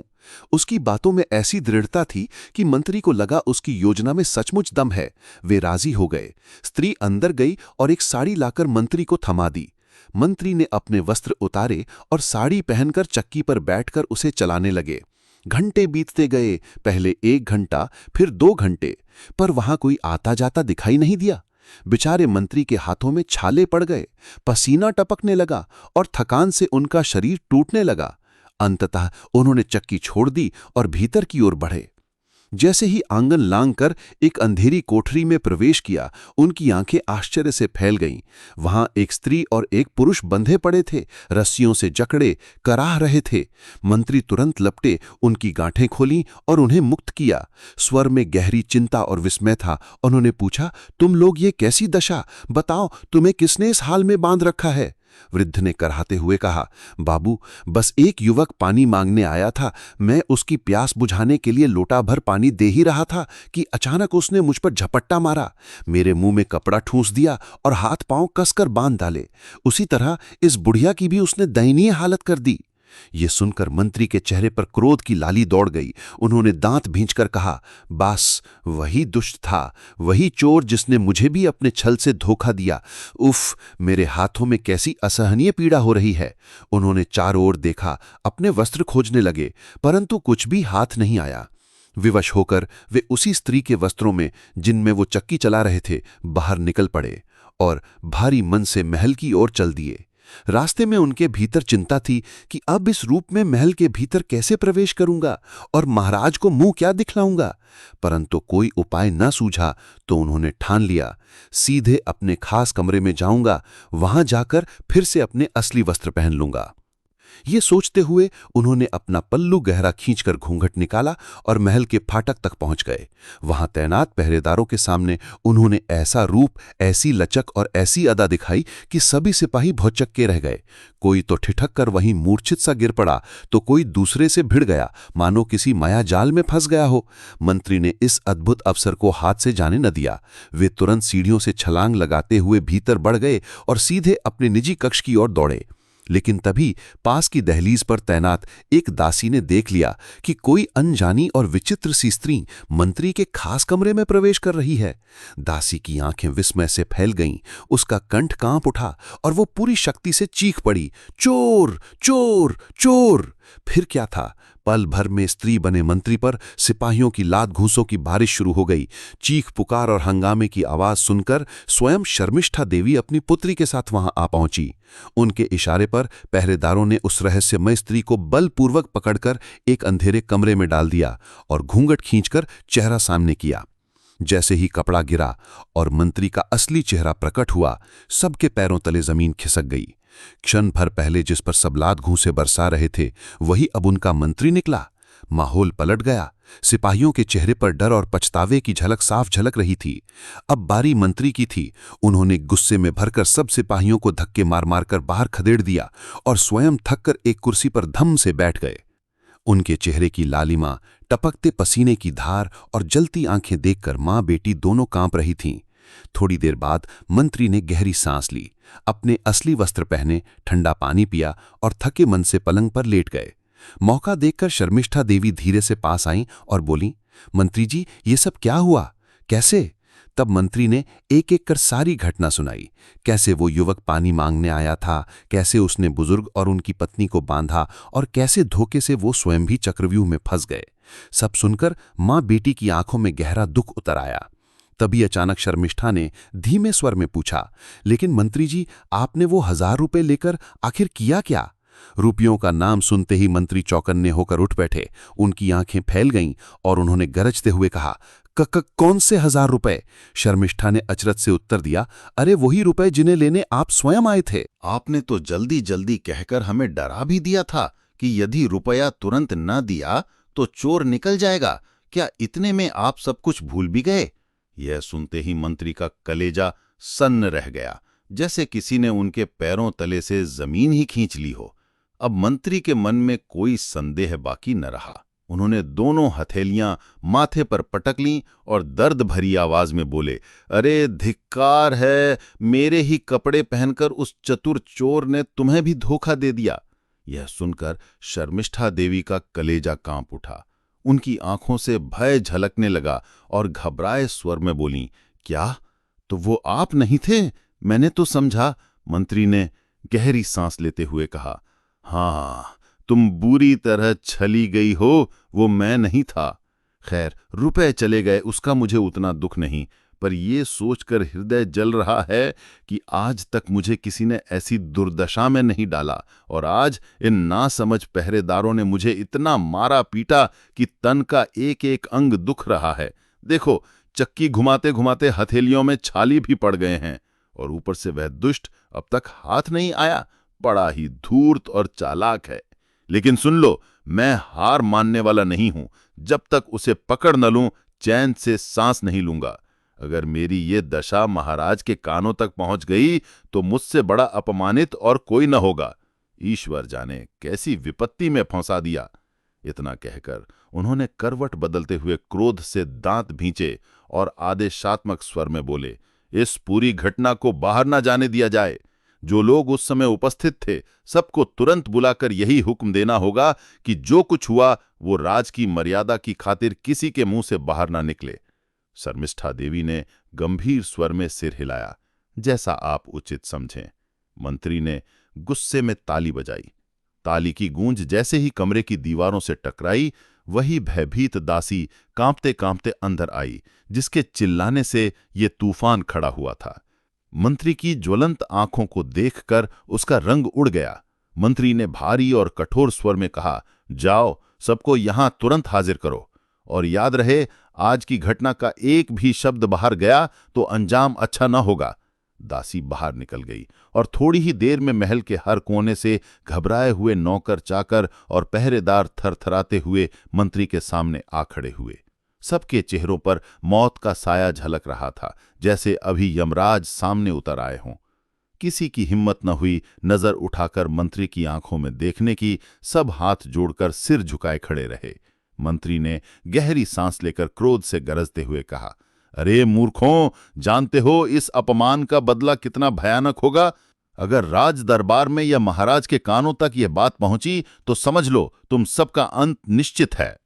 उसकी बातों में ऐसी दृढ़ता थी कि मंत्री को लगा उसकी योजना में सचमुच दम है। वे राजी हो गए। स्त्री अंदर गई और एक साड़ी लाकर मंत्री को थमा दी। मंत्री ने अपने वस्त्र उतारे और साड़ी पहनकर चक्की पर बैठकर उसे चलाने लगे। घंटे बीतते गए, पहले 1 घंटा, फिर 2 घंटे, पर वहां कोई आता जाता दिखाई नहीं दिया। बेचारे मंत्री के हाथों में छाले पड़ गए, पसीना टपकने लगा और थकान से उनका शरीर टूटने लगा। अंततः उन्होंने चक्की छोड़ दी और भीतर की ओर बढ़े। जैसे ही आंगन लांघकर एक अंधेरी कोठरी में प्रवेश किया, उनकी आंखें आश्चर्य से फैल गईं। वहां एक स्त्री और एक पुरुष बंधे पड़े थे, रस्सियों से जकड़े कराह रहे थे। मंत्री तुरंत लपटे, उनकी गांठें खोलीं और उन्हें मुक्त किया। स्वर में गहरी चिंता और विस्मय था। उन्होंने पूछा, तुम लोग ये कैसी दशा? बताओ, तुम्हें किसने इस हाल में बांध रखा है? वृद्ध ने कराहते हुए कहा, बाबू, बस एक युवक पानी मांगने आया था। मैं उसकी प्यास बुझाने के लिए लोटा भर पानी दे ही रहा था कि अचानक उसने मुझ पर झपट्टा मारा, मेरे मुंह में कपड़ा ठूंस दिया और हाथ पांव कसकर बांध डाले। उसी तरह इस बुढ़िया की भी उसने दयनीय हालत कर दी। ये सुनकर मंत्री के चेहरे पर क्रोध की लाली दौड़ गई। उन्होंने दांत भींचकर कहा, बस वही दुष्ट था, वही चोर जिसने मुझे भी अपने छल से धोखा दिया। उफ, मेरे हाथों में कैसी असहनीय पीड़ा हो रही है। उन्होंने चारों ओर देखा, अपने वस्त्र खोजने लगे, परंतु कुछ भी हाथ नहीं आया। विवश होकर वे उसी स्त्री के वस्त्रों में, जिनमें वो चक्की चला रहे थे, बाहर निकल पड़े और भारी मन से महल की ओर चल दिए। रास्ते में उनके भीतर चिंता थी कि अब इस रूप में महल के भीतर कैसे प्रवेश करूंगा और महाराज को मुंह क्या दिखलाऊंगा। परंतु कोई उपाय न सूझा तो उन्होंने ठान लिया, सीधे अपने खास कमरे में जाऊंगा, वहां जाकर फिर से अपने असली वस्त्र पहन लूंगा। ये सोचते हुए उन्होंने अपना पल्लू गहरा खींचकर घूंघट निकाला और महल के फाटक तक पहुंच गए। वहां तैनात पहरेदारों के सामने उन्होंने ऐसा रूप, ऐसी लचक और ऐसी अदा दिखाई कि सभी सिपाही भौचक्के रह गए। कोई तो ठिठक कर वहीं मूर्छित सा गिर पड़ा, तो कोई दूसरे से भिड़ गया, मानो किसी माया जाल में फंस गया हो। मंत्री ने इस अद्भुत अवसर को हाथ से जाने न दिया। वे तुरंत सीढ़ियों से छलांग लगाते हुए भीतर बढ़ गए और सीधे अपने निजी कक्ष की ओर दौड़े। लेकिन तभी पास की दहलीज पर तैनात एक दासी ने देख लिया कि कोई अनजानी और विचित्र सी स्त्री मंत्री के खास कमरे में प्रवेश कर रही है। दासी की आंखें विस्मय से फैल गईं, उसका कंठ कांप उठा और वो पूरी शक्ति से चीख पड़ी, चोर, चोर, चोर! फिर क्या था, पल भर में स्त्री बने मंत्री पर सिपाहियों की लात घूंसों की बारिश शुरू हो गई। चीख पुकार और हंगामे की आवाज सुनकर स्वयं शर्मिष्ठा देवी अपनी पुत्री के साथ वहां आ पहुंची। उनके इशारे पर पहरेदारों ने उस रहस्यमय स्त्री को बलपूर्वक पकड़कर एक अंधेरे कमरे में डाल दिया और घूंघट खींचकर चेहरा सामने किया। जैसे ही कपड़ा गिरा और मंत्री का असली चेहरा प्रकट हुआ, सबके पैरों तले जमीन खिसक गई। क्षण भर पहले जिस पर सब लात घूंसे बरसा रहे थे, वही अब उनका मंत्री निकला। माहौल पलट गया। सिपाहियों के चेहरे पर डर और पछतावे की झलक साफ झलक रही थी। अब बारी मंत्री की थी। उन्होंने गुस्से में भरकर सब सिपाहियों को धक्के मार मार कर बाहर खदेड़ दिया और स्वयं थककर एक कुर्सी पर धम से बैठ गए। उनके चेहरे की लालिमा, टपकते पसीने की धार और जलती आंखें देखकर मां बेटी दोनों कांप रही थीं। थोड़ी देर बाद मंत्री ने गहरी सांस ली, अपने असली वस्त्र पहने, ठंडा पानी पिया और थके मन से पलंग पर लेट गए। मौका देखकर शर्मिष्ठा देवी धीरे से पास आईं और बोलीं, मंत्री जी, ये सब क्या हुआ, कैसे? तब मंत्री ने एक एक कर सारी घटना सुनाई। कैसे वो युवक पानी मांगने आया था, कैसे उसने बुजुर्ग और उनकी पत्नी को बांधा और कैसे धोखे से वो स्वयं भी चक्रव्यूह में फंस गए। सब सुनकर मां बेटी की आंखों में गहरा दुख उतर आया। तभी अचानक शर्मिष्ठा ने धीमे स्वर में पूछा, लेकिन मंत्री जी, आपने वो 1000 रुपए लेकर आखिर किया क्या? रुपयों का नाम सुनते ही मंत्री चौकन्ने होकर उठ बैठे। उनकी आंखें फैल गईं और उन्होंने गरजते हुए कहा, कौन से 1000 रुपए? शर्मिष्ठा ने अचरज से उत्तर दिया, अरे वही रुपए जिन्हें लेने आप स्वयं आए थे। आपने तो जल्दी जल्दी कहकर हमें डरा भी दिया था कि यदि रुपया तुरंत न दिया तो चोर निकल जाएगा। क्या इतने में आप सब कुछ भूल भी गए? यह सुनते ही मंत्री का कलेजा सन्न रह गया, जैसे किसी ने उनके पैरों तले से जमीन ही खींच ली हो। अब मंत्री के मन में कोई संदेह बाकी न रहा। उन्होंने दोनों हथेलियां माथे पर पटक लीं और दर्द भरी आवाज में बोले, अरे धिक्कार है, मेरे ही कपड़े पहनकर उस चतुर चोर ने तुम्हें भी धोखा दे दिया। यह सुनकर शर्मिष्ठा देवी का कलेजा कांप उठा। उनकी आंखों से भय झलकने लगा और घबराए स्वर में बोलीं, क्या? तो वो आप नहीं थे? मैंने तो समझा। मंत्री ने गहरी सांस लेते हुए कहा, हाँ, तुम बुरी तरह छली गई हो, वो मैं नहीं था। खैर, रुपए चले गए उसका मुझे उतना दुख नहीं, पर ये सोचकर हृदय जल रहा है कि आज तक मुझे किसी ने ऐसी दुर्दशा में नहीं डाला और आज इन नासमझ पहरेदारों ने मुझे इतना मारा पीटा कि तन का एक एक अंग दुख रहा है। देखो, चक्की घुमाते घुमाते हथेलियों में छाली भी पड़ गए हैं और ऊपर से वह दुष्ट अब तक हाथ नहीं आया। बड़ा ही धूर्त और चालाक है। लेकिन सुन लो, मैं हार मानने वाला नहीं हूं। जब तक उसे पकड़ न लूं, चैन से सांस नहीं लूंगा। अगर मेरी ये दशा महाराज के कानों तक पहुंच गई तो मुझसे बड़ा अपमानित और कोई न होगा। ईश्वर जाने कैसी विपत्ति में फंसा दिया। इतना कहकर उन्होंने करवट बदलते हुए क्रोध से दांत भींचे और आदेशात्मक स्वर में बोले, इस पूरी घटना को बाहर न जाने दिया जाए। जो लोग उस समय उपस्थित थे, सबको तुरंत बुलाकर यही हुक्म देना होगा कि जो कुछ हुआ वो राज की मर्यादा की खातिर किसी के मुंह से बाहर ना निकले। शर्मिष्ठा देवी ने गंभीर स्वर में सिर हिलाया, जैसा आप उचित समझें। मंत्री ने गुस्से में ताली बजाई। ताली की गूंज जैसे ही कमरे की दीवारों से टकराई, वही भयभीत दासी कांपते कांपते अंदर आई, जिसके चिल्लाने से ये तूफान खड़ा हुआ था। मंत्री की ज्वलंत आंखों को देखकर उसका रंग उड़ गया। मंत्री ने भारी और कठोर स्वर में कहा, जाओ, सबको यहां तुरंत हाजिर करो, और याद रहे, आज की घटना का एक भी शब्द बाहर गया तो अंजाम अच्छा न होगा। दासी बाहर निकल गई और थोड़ी ही देर में महल के हर कोने से घबराए हुए नौकर चाकर और पहरेदार थरथराते हुए मंत्री के सामने आ खड़े हुए। सबके चेहरों पर मौत का साया झलक रहा था, जैसे अभी यमराज सामने उतर आए हों। किसी की हिम्मत न हुई नजर उठाकर मंत्री की आंखों में देखने की। सब हाथ जोड़कर सिर झुकाए खड़े रहे। मंत्री ने गहरी सांस लेकर क्रोध से गरजते हुए कहा, अरे मूर्खों, जानते हो इस अपमान का बदला कितना भयानक होगा? अगर राज दरबार में या महाराज के कानों तक यह बात पहुंची तो समझ लो तुम सबका अंत निश्चित है।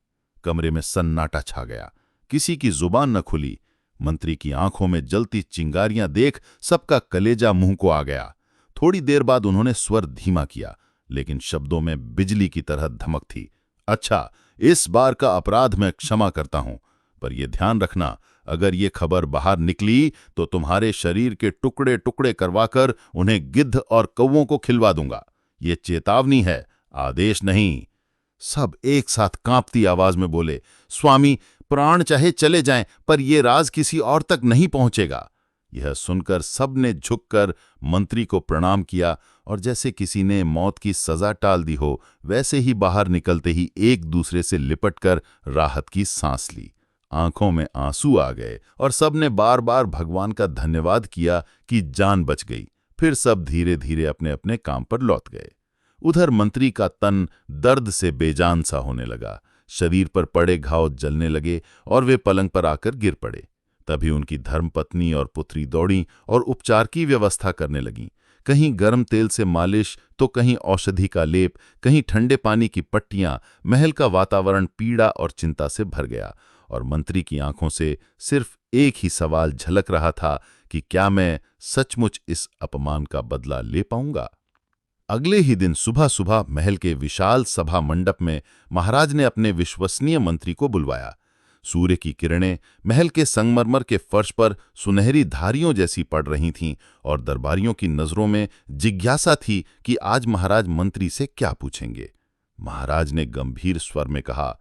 कमरे में सन्नाटा छा गया। किसी की जुबान न खुली। मंत्री की आंखों में जलती चिंगारियां देख सबका कलेजा मुंह को आ गया। थोड़ी देर बाद उन्होंने स्वर धीमा किया, लेकिन शब्दों में बिजली की तरह धमक थी। अच्छा, इस बार का अपराध मैं क्षमा करता हूं, पर यह ध्यान रखना, अगर ये खबर बाहर निकली तो तुम्हारे शरीर के टुकड़े टुकड़े करवाकर उन्हें गिद्ध और कौवों को खिलवा दूंगा। ये चेतावनी है, आदेश नहीं। सब एक साथ कांपती आवाज में बोले, स्वामी, प्राण चाहे चले जाएं, पर यह राज किसी और तक नहीं पहुंचेगा। यह सुनकर सबने झुककर मंत्री को प्रणाम किया और जैसे किसी ने मौत की सजा टाल दी हो, वैसे ही बाहर निकलते ही एक दूसरे से लिपटकर राहत की सांस ली। आंखों में आंसू आ गए और सबने बार बार भगवान का धन्यवाद किया कि जान बच गई। फिर सब धीरे धीरे अपने अपने काम पर लौट गए। उधर मंत्री का तन दर्द से बेजान सा होने लगा। शरीर पर पड़े घाव जलने लगे और वे पलंग पर आकर गिर पड़े। तभी उनकी धर्मपत्नी और पुत्री दौड़ी और उपचार की व्यवस्था करने लगीं। कहीं गर्म तेल से मालिश, तो कहीं औषधि का लेप, कहीं ठंडे पानी की पट्टियां। महल का वातावरण पीड़ा और चिंता से भर गया और मंत्री की आंखों से सिर्फ एक ही सवाल झलक रहा था कि क्या मैं सचमुच इस अपमान का बदला ले पाऊंगा। अगले ही दिन सुबह सुबह महल के विशाल सभा मंडप में महाराज ने अपने विश्वसनीय मंत्री को बुलवाया। सूर्य की किरणें महल के संगमरमर के फर्श पर सुनहरी धारियों जैसी पड़ रही थीं और दरबारियों की नजरों में जिज्ञासा थी कि आज महाराज मंत्री से क्या पूछेंगे। महाराज ने गंभीर स्वर में कहा,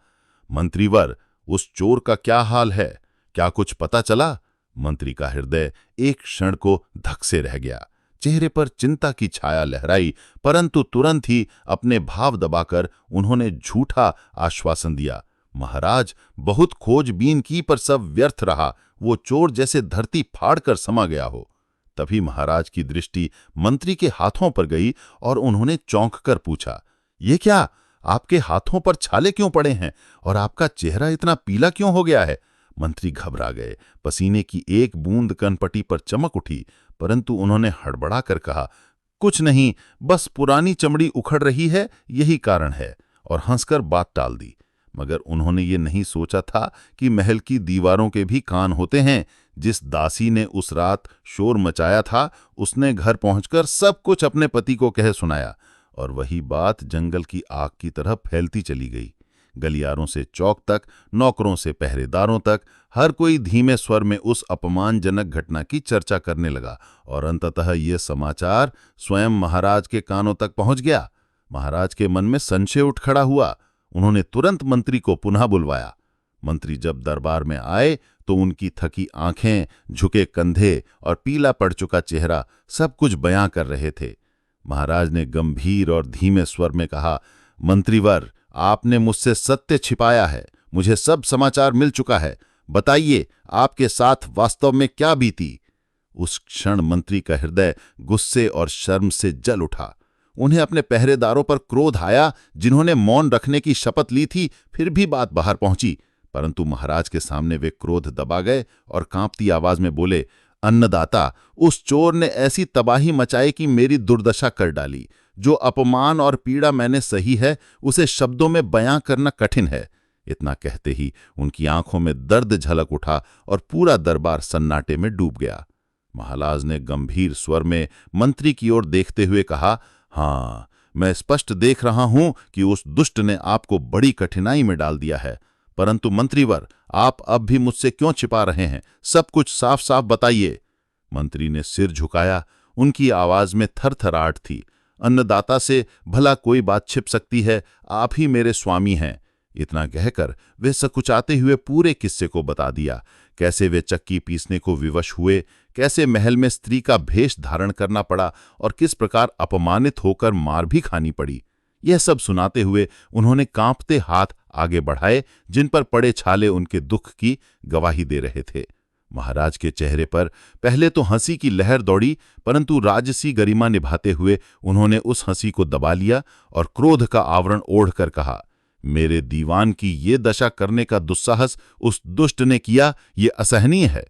मंत्रीवर, उस चोर का क्या हाल है? क्या कुछ पता चला? मंत्री का हृदय एक क्षण को धक से रह गया। चेहरे पर चिंता की छाया लहराई, परंतु तुरंत ही अपने भाव दबाकर उन्होंने झूठा आश्वासन दिया, महाराज, बहुत खोजबीन की पर सब व्यर्थ रहा। वो चोर जैसे धरती फाड़कर समा गया हो। तभी महाराज की दृष्टि मंत्री के हाथों पर गई और उन्होंने चौंक कर पूछा, ये क्या? आपके हाथों पर छाले क्यों पड़े हैं और आपका चेहरा इतना पीला क्यों हो गया है? मंत्री घबरा गए। पसीने की एक बूंद कनपटी पर चमक उठी, परंतु उन्होंने हड़बड़ा कर कहा, कुछ नहीं, बस पुरानी चमड़ी उखड़ रही है, यही कारण है, और हंसकर बात टाल दी। मगर उन्होंने ये नहीं सोचा था कि महल की दीवारों के भी कान होते हैं। जिस दासी ने उस रात शोर मचाया था, उसने घर पहुंचकर सब कुछ अपने पति को कह सुनाया और वही बात जंगल की आग की तरह फैलती चली गई। गलियारों से चौक तक, नौकरों से पहरेदारों तक, हर कोई धीमे स्वर में उस अपमानजनक घटना की चर्चा करने लगा और अंततः ये समाचार स्वयं महाराज के कानों तक पहुंच गया। महाराज के मन में संशय उठ खड़ा हुआ। उन्होंने तुरंत मंत्री को पुनः बुलवाया। मंत्री जब दरबार में आए तो उनकी थकी आंखें, झुके कंधे और पीला पड़ चुका चेहरा सब कुछ बयां कर रहे थे। महाराज ने गंभीर और धीमे स्वर में कहा, मंत्रीवर, आपने मुझसे सत्य छिपाया है। मुझे सब समाचार मिल चुका है। बताइए, आपके साथ वास्तव में क्या बीती? उस क्षण मंत्री का हृदय गुस्से और शर्म से जल उठा। उन्हें अपने पहरेदारों पर क्रोध आया, जिन्होंने मौन रखने की शपथ ली थी। फिर भी बात बाहर पहुंची, परंतु महाराज के सामने वे क्रोध दबा गए और कांपती आवाज में बोले, अन्नदाता, उस चोर ने ऐसी तबाही मचाई कि मेरी दुर्दशा कर डाली। जो अपमान और पीड़ा मैंने सही है, उसे शब्दों में बयां करना कठिन है। इतना कहते ही उनकी आंखों में दर्द झलक उठा और पूरा दरबार सन्नाटे में डूब गया। महाराज ने गंभीर स्वर में मंत्री की ओर देखते हुए कहा, हाँ, मैं स्पष्ट देख रहा हूं कि उस दुष्ट ने आपको बड़ी कठिनाई में डाल दिया है। परंतु मंत्रीवर, आप अब भी मुझसे क्यों छिपा रहे हैं? सब कुछ साफ साफ बताइए। मंत्री ने सिर झुकाया। उनकी आवाज में थरथराहट थी। अन्नदाता से भला कोई बात छिप सकती है? आप ही मेरे स्वामी हैं। इतना कहकर वे सकुचाते हुए पूरे किस्से को बता दिया। कैसे वे चक्की पीसने को विवश हुए, कैसे महल में स्त्री का भेष धारण करना पड़ा और किस प्रकार अपमानित होकर मार भी खानी पड़ी। यह सब सुनाते हुए उन्होंने कांपते हाथ आगे बढ़ाए, जिन पर पड़े छाले उनके दुख की गवाही दे रहे थे। महाराज के चेहरे पर पहले तो हंसी की लहर दौड़ी, परंतु राजसी गरिमा निभाते हुए उन्होंने उस हंसी को दबा लिया और क्रोध का आवरण ओढ़कर कहा, मेरे दीवान की ये दशा करने का दुस्साहस उस दुष्ट ने किया, ये असहनीय है।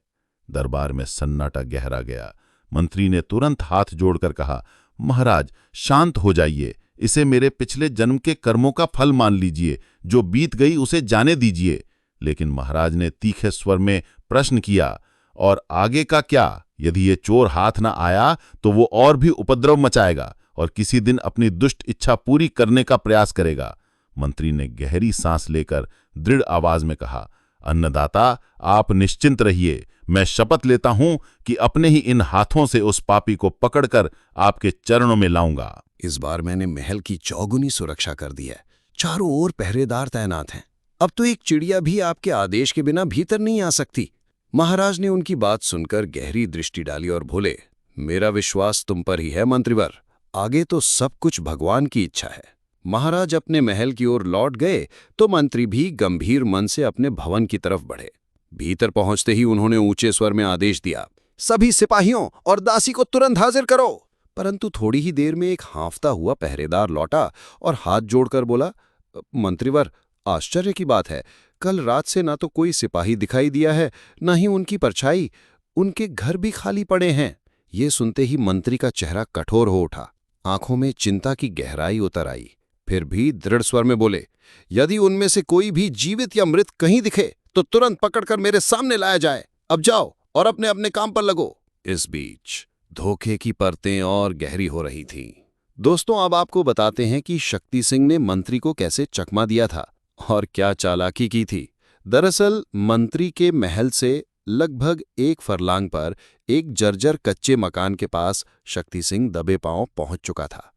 दरबार में सन्नाटा गहरा गया। मंत्री ने तुरंत हाथ जोड़कर कहा, महाराज, शांत हो जाइए। इसे मेरे पिछले जन्म के कर्मों का फल मान लीजिए। जो बीत गई उसे जाने दीजिए। लेकिन महाराज ने तीखे स्वर में प्रश्न किया, और आगे का क्या? यदि ये चोर हाथ न आया तो वो और भी उपद्रव मचाएगा और किसी दिन अपनी दुष्ट इच्छा पूरी करने का प्रयास करेगा। मंत्री ने गहरी सांस लेकर दृढ़ आवाज में कहा, अन्नदाता, आप निश्चिंत रहिए। मैं शपथ लेता हूं कि अपने ही इन हाथों से उस पापी को पकड़कर आपके चरणों में लाऊंगा। इस बार मैंने महल की चौगुनी सुरक्षा कर दी है। चारों ओर पहरेदार तैनात हैं। अब तो एक चिड़िया भी आपके आदेश के बिना भीतर नहीं आ सकती। महाराज ने उनकी बात सुनकर गहरी दृष्टि डाली और बोले, मेरा विश्वास तुम पर ही है मंत्रीवर। आगे तो सब कुछ भगवान की इच्छा है। महाराज अपने महल की ओर लौट गए तो मंत्री भी गंभीर मन से अपने भवन की तरफ बढ़े। भीतर पहुंचते ही उन्होंने ऊंचे स्वर में आदेश दिया, सभी सिपाहियों और दासी को तुरंत हाजिर करो। परंतु थोड़ी ही देर में एक हाँफता हुआ पहरेदार लौटा और हाथ जोड़कर बोला, मंत्रीवर, आश्चर्य की बात है, कल रात से ना तो कोई सिपाही दिखाई दिया है, न ही उनकी परछाई। उनके घर भी खाली पड़े हैं। ये सुनते ही मंत्री का चेहरा कठोर हो उठा, आंखों में चिंता की गहराई उतर आई। फिर भी दृढ़ स्वर में बोले, यदि उनमें से कोई भी जीवित या मृत कहीं दिखे तो तुरंत पकड़कर मेरे सामने लाया जाए। अब जाओ और अपने अपने काम पर लगो। इस बीच धोखे की परतें और गहरी हो रही थीं। दोस्तों, अब आपको बताते हैं कि शक्ति सिंह ने मंत्री को कैसे चकमा दिया था और क्या चालाकी की थी। दरअसल मंत्री के महल से लगभग 1 फरलांग पर एक जर्जर कच्चे मकान के पास शक्ति सिंह दबे पांव पहुंच चुका था।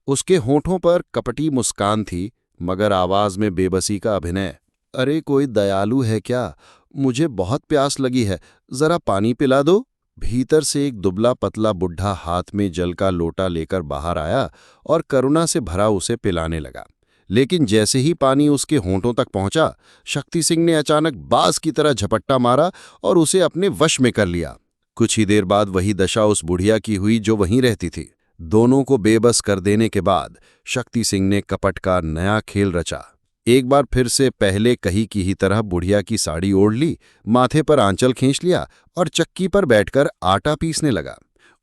उसके होठों पर कपटी मुस्कान थी, मगर आवाज में बेबसी का अभिनय। अरे कोई दयालु है क्या? मुझे बहुत प्यास लगी है, जरा पानी पिला दो। भीतर से एक दुबला पतला बुढ़ा हाथ में जल का लोटा लेकर बाहर आया और करुणा से भरा उसे पिलाने लगा। लेकिन जैसे ही पानी उसके होंठों तक पहुंचा, शक्ति सिंह ने अचानक बाज की तरह झपट्टा मारा और उसे अपने वश में कर लिया। कुछ ही देर बाद वही दशा उस बुढ़िया की हुई जो वहीं रहती थी। दोनों को बेबस कर देने के बाद शक्ति सिंह ने कपट का नया खेल रचा। एक बार फिर से पहले कही की ही तरह बुढ़िया की साड़ी ओढ़ ली, माथे पर आंचल खींच लिया और चक्की पर बैठकर आटा पीसने लगा।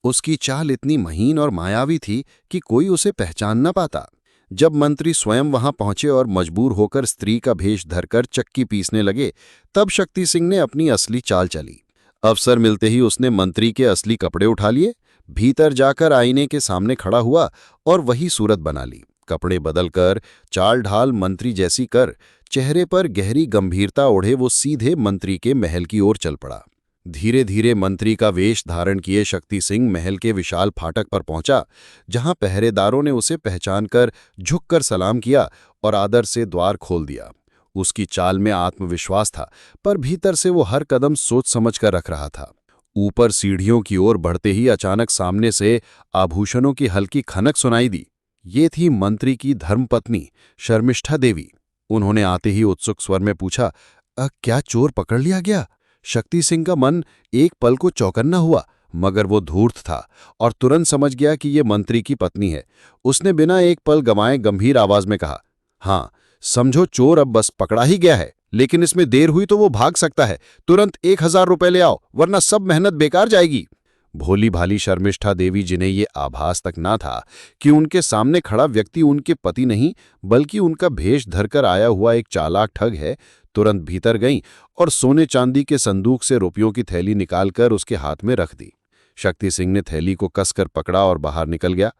उसकी चाल इतनी महीन और मायावी थी कि कोई उसे पहचान न पाता। जब मंत्री स्वयं वहां पहुंचे और मजबूर होकर स्त्री का भेष धरकर चक्की पीसने लगे, तब शक्ति सिंह ने अपनी असली चाल चली। अवसर मिलते ही उसने मंत्री के असली कपड़े उठा लिए, भीतर जाकर आईने के सामने खड़ा हुआ और वही सूरत बना ली। कपड़े बदलकर चाल ढाल मंत्री जैसी कर चेहरे पर गहरी गंभीरता ओढ़े वो सीधे मंत्री के महल की ओर चल पड़ा। धीरे धीरे मंत्री का वेश धारण किए शक्ति सिंह महल के विशाल फाटक पर पहुंचा, जहां पहरेदारों ने उसे पहचानकर झुककर सलाम किया और आदर से द्वार खोल दिया। उसकी चाल में आत्मविश्वास था, पर भीतर से वो हर कदम सोच समझ कर रख रहा था। ऊपर सीढ़ियों की ओर बढ़ते ही अचानक सामने से आभूषणों की हल्की खनक सुनाई दी। ये थी मंत्री की धर्मपत्नी शर्मिष्ठा देवी। उन्होंने आते ही उत्सुक स्वर में पूछा, क्या चोर पकड़ लिया गया? शक्ति सिंह का मन एक पल को चौकन्ना हुआ, मगर वो धूर्त था और तुरंत समझ गया कि ये मंत्री की पत्नी है। उसने बिना एक पल गंवाए गंभीर आवाज में कहा, हाँ, समझो चोर अब बस पकड़ा ही गया है, लेकिन इसमें देर हुई तो वो भाग सकता है। तुरंत 1000 रुपए ले आओ, वरना सब मेहनत बेकार जाएगी। भोली भाली शर्मिष्ठा देवी, जिन्हें ये आभास तक ना था कि उनके सामने खड़ा व्यक्ति उनके पति नहीं बल्कि उनका भेष धरकर आया हुआ एक चालाक ठग है, तुरंत भीतर गईं और सोने चांदी के संदूक से रुपयों की थैली निकालकर उसके हाथ में रख दी। शक्ति सिंह ने थैली को कसकर पकड़ा और बाहर निकल गया।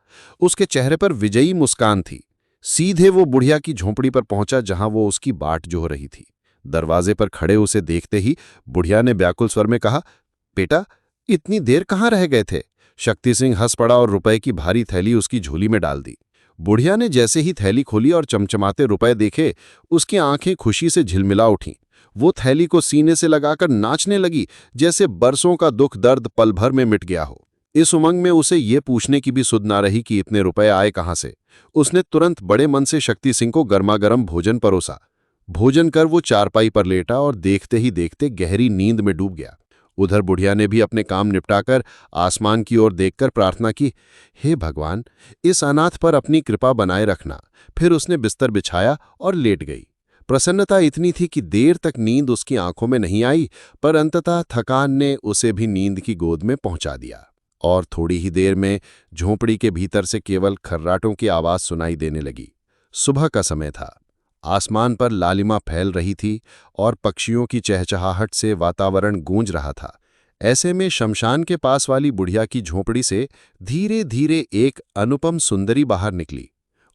उसके चेहरे पर विजयी मुस्कान थी। सीधे वो बुढ़िया की झोंपड़ी पर पहुंचा, जहां वो उसकी बाट जोह रही थी। दरवाजे पर खड़े उसे देखते ही बुढ़िया ने व्याकुल स्वर में कहा, बेटा, इतनी देर कहाँ रह गए थे? शक्ति सिंह हंस पड़ा और रुपए की भारी थैली उसकी झोली में डाल दी। बुढ़िया ने जैसे ही थैली खोली और चमचमाते रुपए देखे, उसकी आंखें खुशी से झिलमिला उठीं। वो थैली को सीने से लगाकर नाचने लगी, जैसे बरसों का दुख दर्द पल भर में मिट गया हो। इस उमंग में उसे ये पूछने की भी सुध ना रही कि इतने रुपए आए कहाँ से। उसने तुरंत बड़े मन से शक्ति सिंह को गर्मागर्म भोजन परोसा। भोजन कर वो चारपाई पर लेटा और देखते ही देखते गहरी नींद में डूब गया। उधर बुढ़िया ने भी अपने काम निपटाकर आसमान की ओर देखकर प्रार्थना की, हे भगवान, इस अनाथ पर अपनी कृपा बनाए रखना। फिर उसने बिस्तर बिछाया और लेट गई। प्रसन्नता इतनी थी कि देर तक नींद उसकी आंखों में नहीं आई, पर अंततः थकान ने उसे भी नींद की गोद में पहुंचा दिया। और थोड़ी ही देर में झोंपड़ी के भीतर से केवल खर्राटों की आवाज सुनाई देने लगी। सुबह का समय था। आसमान पर लालिमा फैल रही थी और पक्षियों की चहचहाहट से वातावरण गूंज रहा था। ऐसे में शमशान के पास वाली बुढ़िया की झोंपड़ी से धीरे धीरे एक अनुपम सुंदरी बाहर निकली।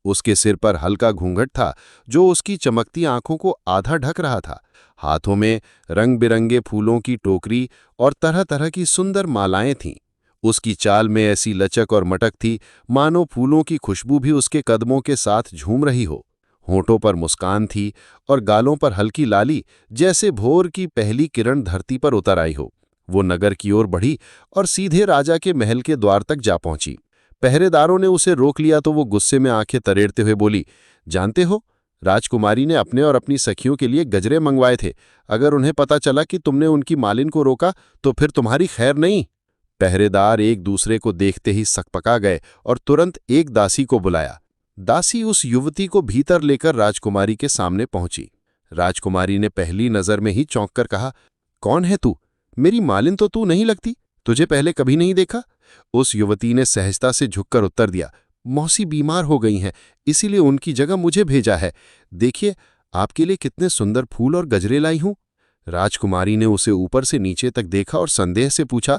उसके सिर पर हल्का घूंघट था जो उसकी चमकती आंखों को आधा ढक रहा था। हाथों में रंग बिरंगे फूलों की टोकरी और तरह तरह की सुंदर मालाएं थीं। उसकी चाल में ऐसी लचक और मटक थी मानो फूलों की खुशबू भी उसके कदमों के साथ झूम रही हो। होठों पर मुस्कान थी और गालों पर हल्की लाली, जैसे भोर की पहली किरण धरती पर उतर आई हो। वो नगर की ओर बढ़ी और सीधे राजा के महल के द्वार तक जा पहुंची। पहरेदारों ने उसे रोक लिया तो वो गुस्से में आंखें तरेड़ते हुए बोली, जानते हो, राजकुमारी ने अपने और अपनी सखियों के लिए गजरे मंगवाए थे। अगर उन्हें पता चला कि तुमने उनकी मालिन को रोका तो फिर तुम्हारी खैर नहीं। पहरेदार एक दूसरे को देखते ही सकपका गए और तुरंत एक दासी को बुलाया। दासी उस युवती को भीतर लेकर राजकुमारी के सामने पहुंची। राजकुमारी ने पहली नजर में ही चौंक कर कहा, कौन है तू? मेरी मालिन तो तू नहीं लगती, तुझे पहले कभी नहीं देखा। उस युवती ने सहजता से झुककर उत्तर दिया, मौसी बीमार हो गई हैं, इसीलिए उनकी जगह मुझे भेजा है। देखिए, आपके लिए कितने सुंदर फूल और गजरे लाई हूं। राजकुमारी ने उसे ऊपर से नीचे तक देखा और संदेह से पूछा,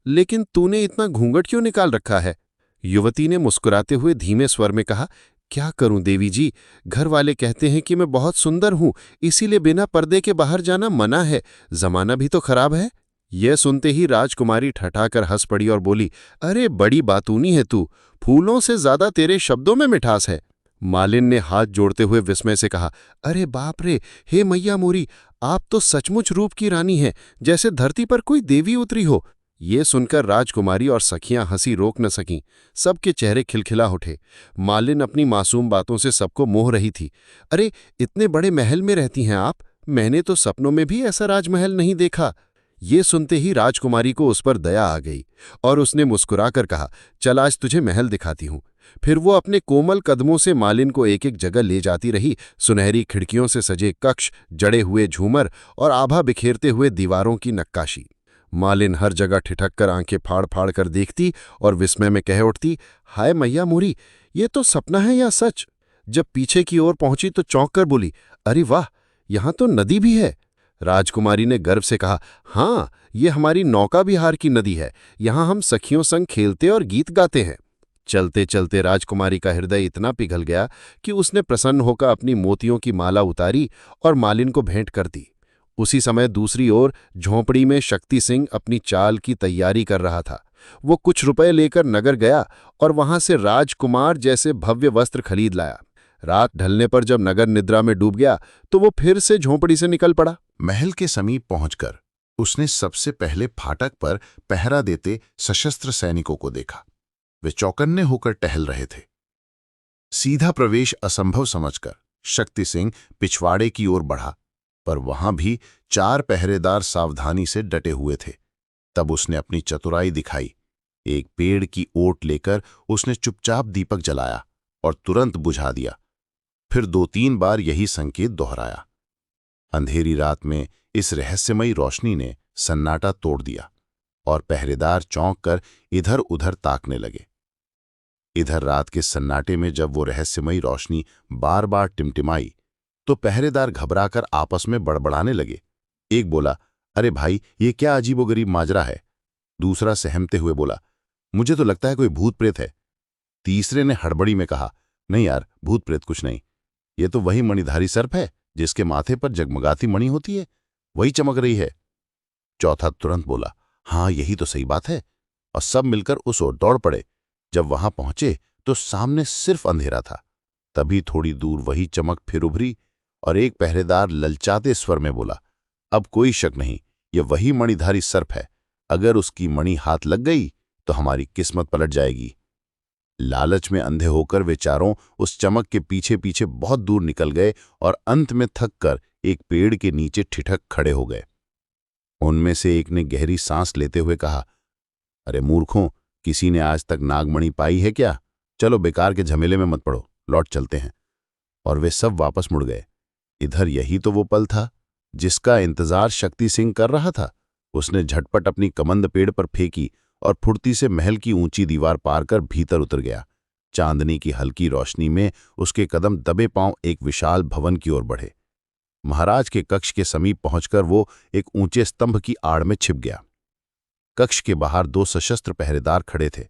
लेकिन तूने इतना घूंघट क्यों निकाल रखा है? युवती ने मुस्कुराते हुए धीमे स्वर में कहा, क्या करूं देवी जी, घर वाले कहते हैं कि मैं बहुत सुंदर हूं, इसीलिए बिना पर्दे के बाहर जाना मना है। जमाना भी तो खराब है। यह सुनते ही राजकुमारी ठठाकर हंस पड़ी और बोली, अरे बड़ी बातूनी है तू, फूलों से ज्यादा तेरे शब्दों में मिठास है। मालिन ने हाथ जोड़ते हुए विस्मय से कहा, अरे बाप रे, हे मैया मोरी, आप तो सचमुच रूप की रानी हैं, जैसे धरती पर कोई देवी उतरी हो। ये सुनकर राजकुमारी और सखियां हंसी रोक न सकीं। सबके चेहरे खिलखिला उठे। मालिन अपनी मासूम बातों से सबको मोह रही थी। अरे, इतने बड़े महल में रहती हैं आप? मैंने तो सपनों में भी ऐसा राजमहल नहीं देखा। ये सुनते ही राजकुमारी को उस पर दया आ गई और उसने मुस्कुराकर कहा, चल आज तुझे महल दिखाती हूं। फिर वो अपने कोमल कदमों से मालिन को एक एक जगह ले जाती रही। सुनहरी खिड़कियों से सजे कक्ष, जड़े हुए झूमर और आभा बिखेरते हुए दीवारों की नक्काशी। मालिन हर जगह ठिठक कर आंखें फाड़ फाड़ कर देखती और विस्मय में कह उठती, हाय मैया मोरी, ये तो सपना है या सच? जब पीछे की ओर पहुंची तो चौंक कर बोली, अरे वाह, यहां तो नदी भी है। राजकुमारी ने गर्व से कहा, हाँ, ये हमारी नौका विहार की नदी है। यहां हम सखियों संग खेलते और गीत गाते हैं। चलते चलते राजकुमारी का हृदय इतना पिघल गया कि उसने प्रसन्न होकर अपनी मोतियों की माला उतारी और मालिन को भेंट कर दी। उसी समय दूसरी ओर झोंपड़ी में शक्ति सिंह अपनी चाल की तैयारी कर रहा था। वो कुछ रुपए लेकर नगर गया और वहां से राजकुमार जैसे भव्य वस्त्र खरीद लाया। रात ढलने पर जब नगर निद्रा में डूब गया तो वो फिर से झोंपड़ी से निकल पड़ा। महल के समीप पहुंचकर उसने सबसे पहले फाटक पर पहरा देते सशस्त्र सैनिकों को देखा। वे चौकन्ने होकर टहल रहे थे। सीधा प्रवेश असंभव समझकर शक्ति सिंह पिछवाड़े की ओर बढ़ा, पर वहां भी 4 पहरेदार सावधानी से डटे हुए थे। तब उसने अपनी चतुराई दिखाई। एक पेड़ की ओट लेकर उसने चुपचाप दीपक जलाया और तुरंत बुझा दिया। फिर 2-3 बार यही संकेत दोहराया। अंधेरी रात में इस रहस्यमयी रोशनी ने सन्नाटा तोड़ दिया और पहरेदार चौंक कर इधर उधर ताकने लगे। इधर रात के सन्नाटे में जब वो रहस्यमयी रोशनी बार बार टिमटिमाई तो पहरेदार घबराकर आपस में बड़बड़ाने लगे। एक बोला, अरे भाई, ये क्या अजीबोगरीब माजरा है? दूसरा सहमते हुए बोला, मुझे तो लगता है कोई भूत प्रेत है। तीसरे ने हड़बड़ी में कहा, नहीं यार, भूत प्रेत कुछ नहीं, ये तो वही मणिधारी सर्प है जिसके माथे पर जगमगाती मणि होती है, वही चमक रही है। चौथा तुरंत बोला, हाँ यही तो सही बात है, और सब मिलकर उस ओर दौड़ पड़े। जब वहां पहुंचे तो सामने सिर्फ अंधेरा था। तभी थोड़ी दूर वही चमक फिर उभरी और एक पहरेदार ललचाते स्वर में बोला, अब कोई शक नहीं, ये वही मणिधारी सर्प है। अगर उसकी मणि हाथ लग गई तो हमारी किस्मत पलट जाएगी। लालच में अंधे होकर वे चारों उस चमक के पीछे पीछे बहुत दूर निकल गए और अंत में थक कर एक पेड़ के नीचे ठिठक खड़े हो गए। उनमें से एक ने गहरी सांस लेते हुए कहा, अरे मूर्खों, किसी ने आज तक नागमणि पाई है क्या? चलो बेकार के झमेले में मत पड़ो, लौट चलते हैं। और वे सब वापस मुड़ गए। इधर यही तो वो पल था जिसका इंतजार शक्ति सिंह कर रहा था। उसने झटपट अपनी कमंद पेड़ पर फेंकी और फुर्ती से महल की ऊंची दीवार पार कर भीतर उतर गया। चांदनी की हल्की रोशनी में उसके कदम दबे पांव एक विशाल भवन की ओर बढ़े। महाराज के कक्ष के समीप पहुंचकर वो एक ऊंचे स्तंभ की आड़ में छिप गया। कक्ष के बाहर 2 सशस्त्र पहरेदार खड़े थे।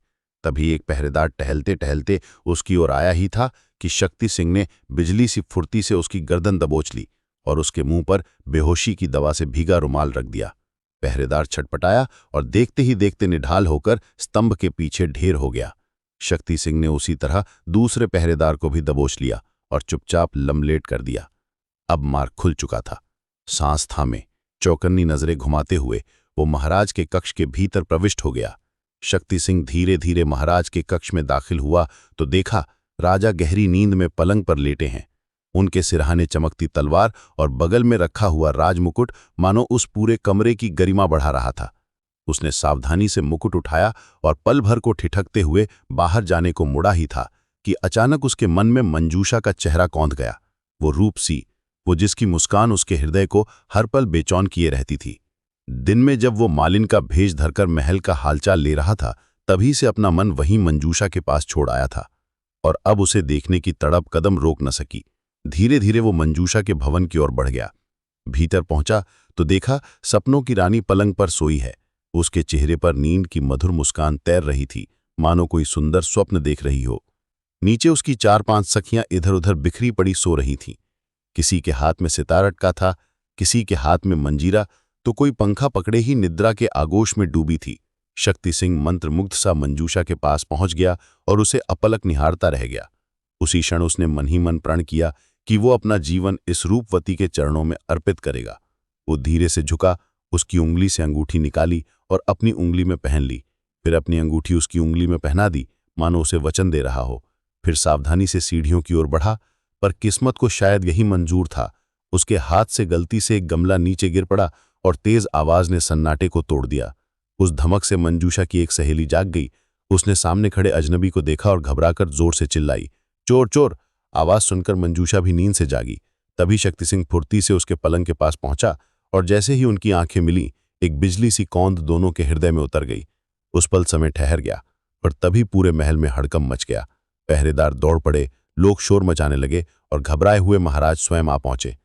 तभी एक पहरेदार टहलते टहलते उसकी ओर आया ही था कि शक्ति सिंह ने बिजली सी फुर्ती से उसकी गर्दन दबोच ली और उसके मुंह पर बेहोशी की दवा से भीगा रुमाल रख दिया। पहरेदार छटपटाया और देखते ही देखते निढाल होकर स्तंभ के पीछे ढेर हो गया। शक्ति सिंह ने उसी तरह दूसरे पहरेदार को भी दबोच लिया और चुपचाप लमलेट कर दिया। अब मार्ग खुल चुका था। सांस थामे, चौकन्नी नजरें घुमाते हुए वो महाराज के कक्ष के भीतर प्रविष्ट हो गया। शक्ति सिंह धीरे धीरे महाराज के कक्ष में दाखिल हुआ तो देखा राजा गहरी नींद में पलंग पर लेटे हैं। उनके सिरहाने चमकती तलवार और बगल में रखा हुआ राजमुकुट मानो उस पूरे कमरे की गरिमा बढ़ा रहा था। उसने सावधानी से मुकुट उठाया और पल भर को ठिठकते हुए बाहर जाने को मुड़ा ही था कि अचानक उसके मन में मंजूषा का चेहरा कौंध गया। वो रूप सी, वो जिसकी मुस्कान उसके हृदय को हर पल बेचैन किए रहती थी। दिन में जब वो मालिन का भेष धरकर महल का हालचाल ले रहा था, तभी से अपना मन वहीं मंजूषा के पास छोड़ आया था और अब उसे देखने की तड़प कदम रोक न सकी। धीरे धीरे वो मंजूषा के भवन की ओर बढ़ गया। भीतर पहुंचा तो देखा सपनों की रानी पलंग पर सोई है। उसके चेहरे पर नींद की मधुर मुस्कान तैर रही थी, मानो कोई सुंदर स्वप्न देख रही हो। नीचे उसकी 4-5 सखियां इधर उधर बिखरी पड़ी सो रही थीं। किसी के हाथ में सितार अटका था, किसी के हाथ में मंजीरा, तो कोई पंखा पकड़े ही निद्रा के आगोश में डूबी थी। शक्ति सिंह मंत्रमुग्ध सा मंजूषा के पास पहुंच गया और उसे अपलक निहारता रह गया। उसी क्षण उसने मन ही मन प्रण किया कि वो अपना जीवन इस रूपवती के चरणों में अर्पित करेगा। वो धीरे से झुका, उसकी उंगली से अंगूठी निकाली और अपनी उंगली में पहन ली। फिर अपनी अंगूठी उसकी उंगली में पहना दी, मानो उसे वचन दे रहा हो। फिर सावधानी से सीढ़ियों की ओर बढ़ा, पर किस्मत को शायद यही मंजूर था। उसके हाथ से गलती से एक गमला नीचे गिर पड़ा और तेज आवाज ने सन्नाटे को तोड़ दिया। उस धमक से मंजूषा की एक सहेली जाग गई। उसने सामने खड़े अजनबी को देखा और घबराकर जोर से चिल्लाई, चोर चोर। आवाज सुनकर मंजूषा भी नींद से जागी। तभी शक्ति सिंह फुर्ती से उसके पलंग के पास पहुंचा और जैसे ही उनकी आंखें मिली, एक बिजली सी कौंध दोनों के हृदय में उतर गई। उस पल समय ठहर गया, पर तभी पूरे महल में हड़कंप मच गया। पहरेदार दौड़ पड़े, लोग शोर मचाने लगे और घबराए हुए महाराज स्वयं आ पहुंचे।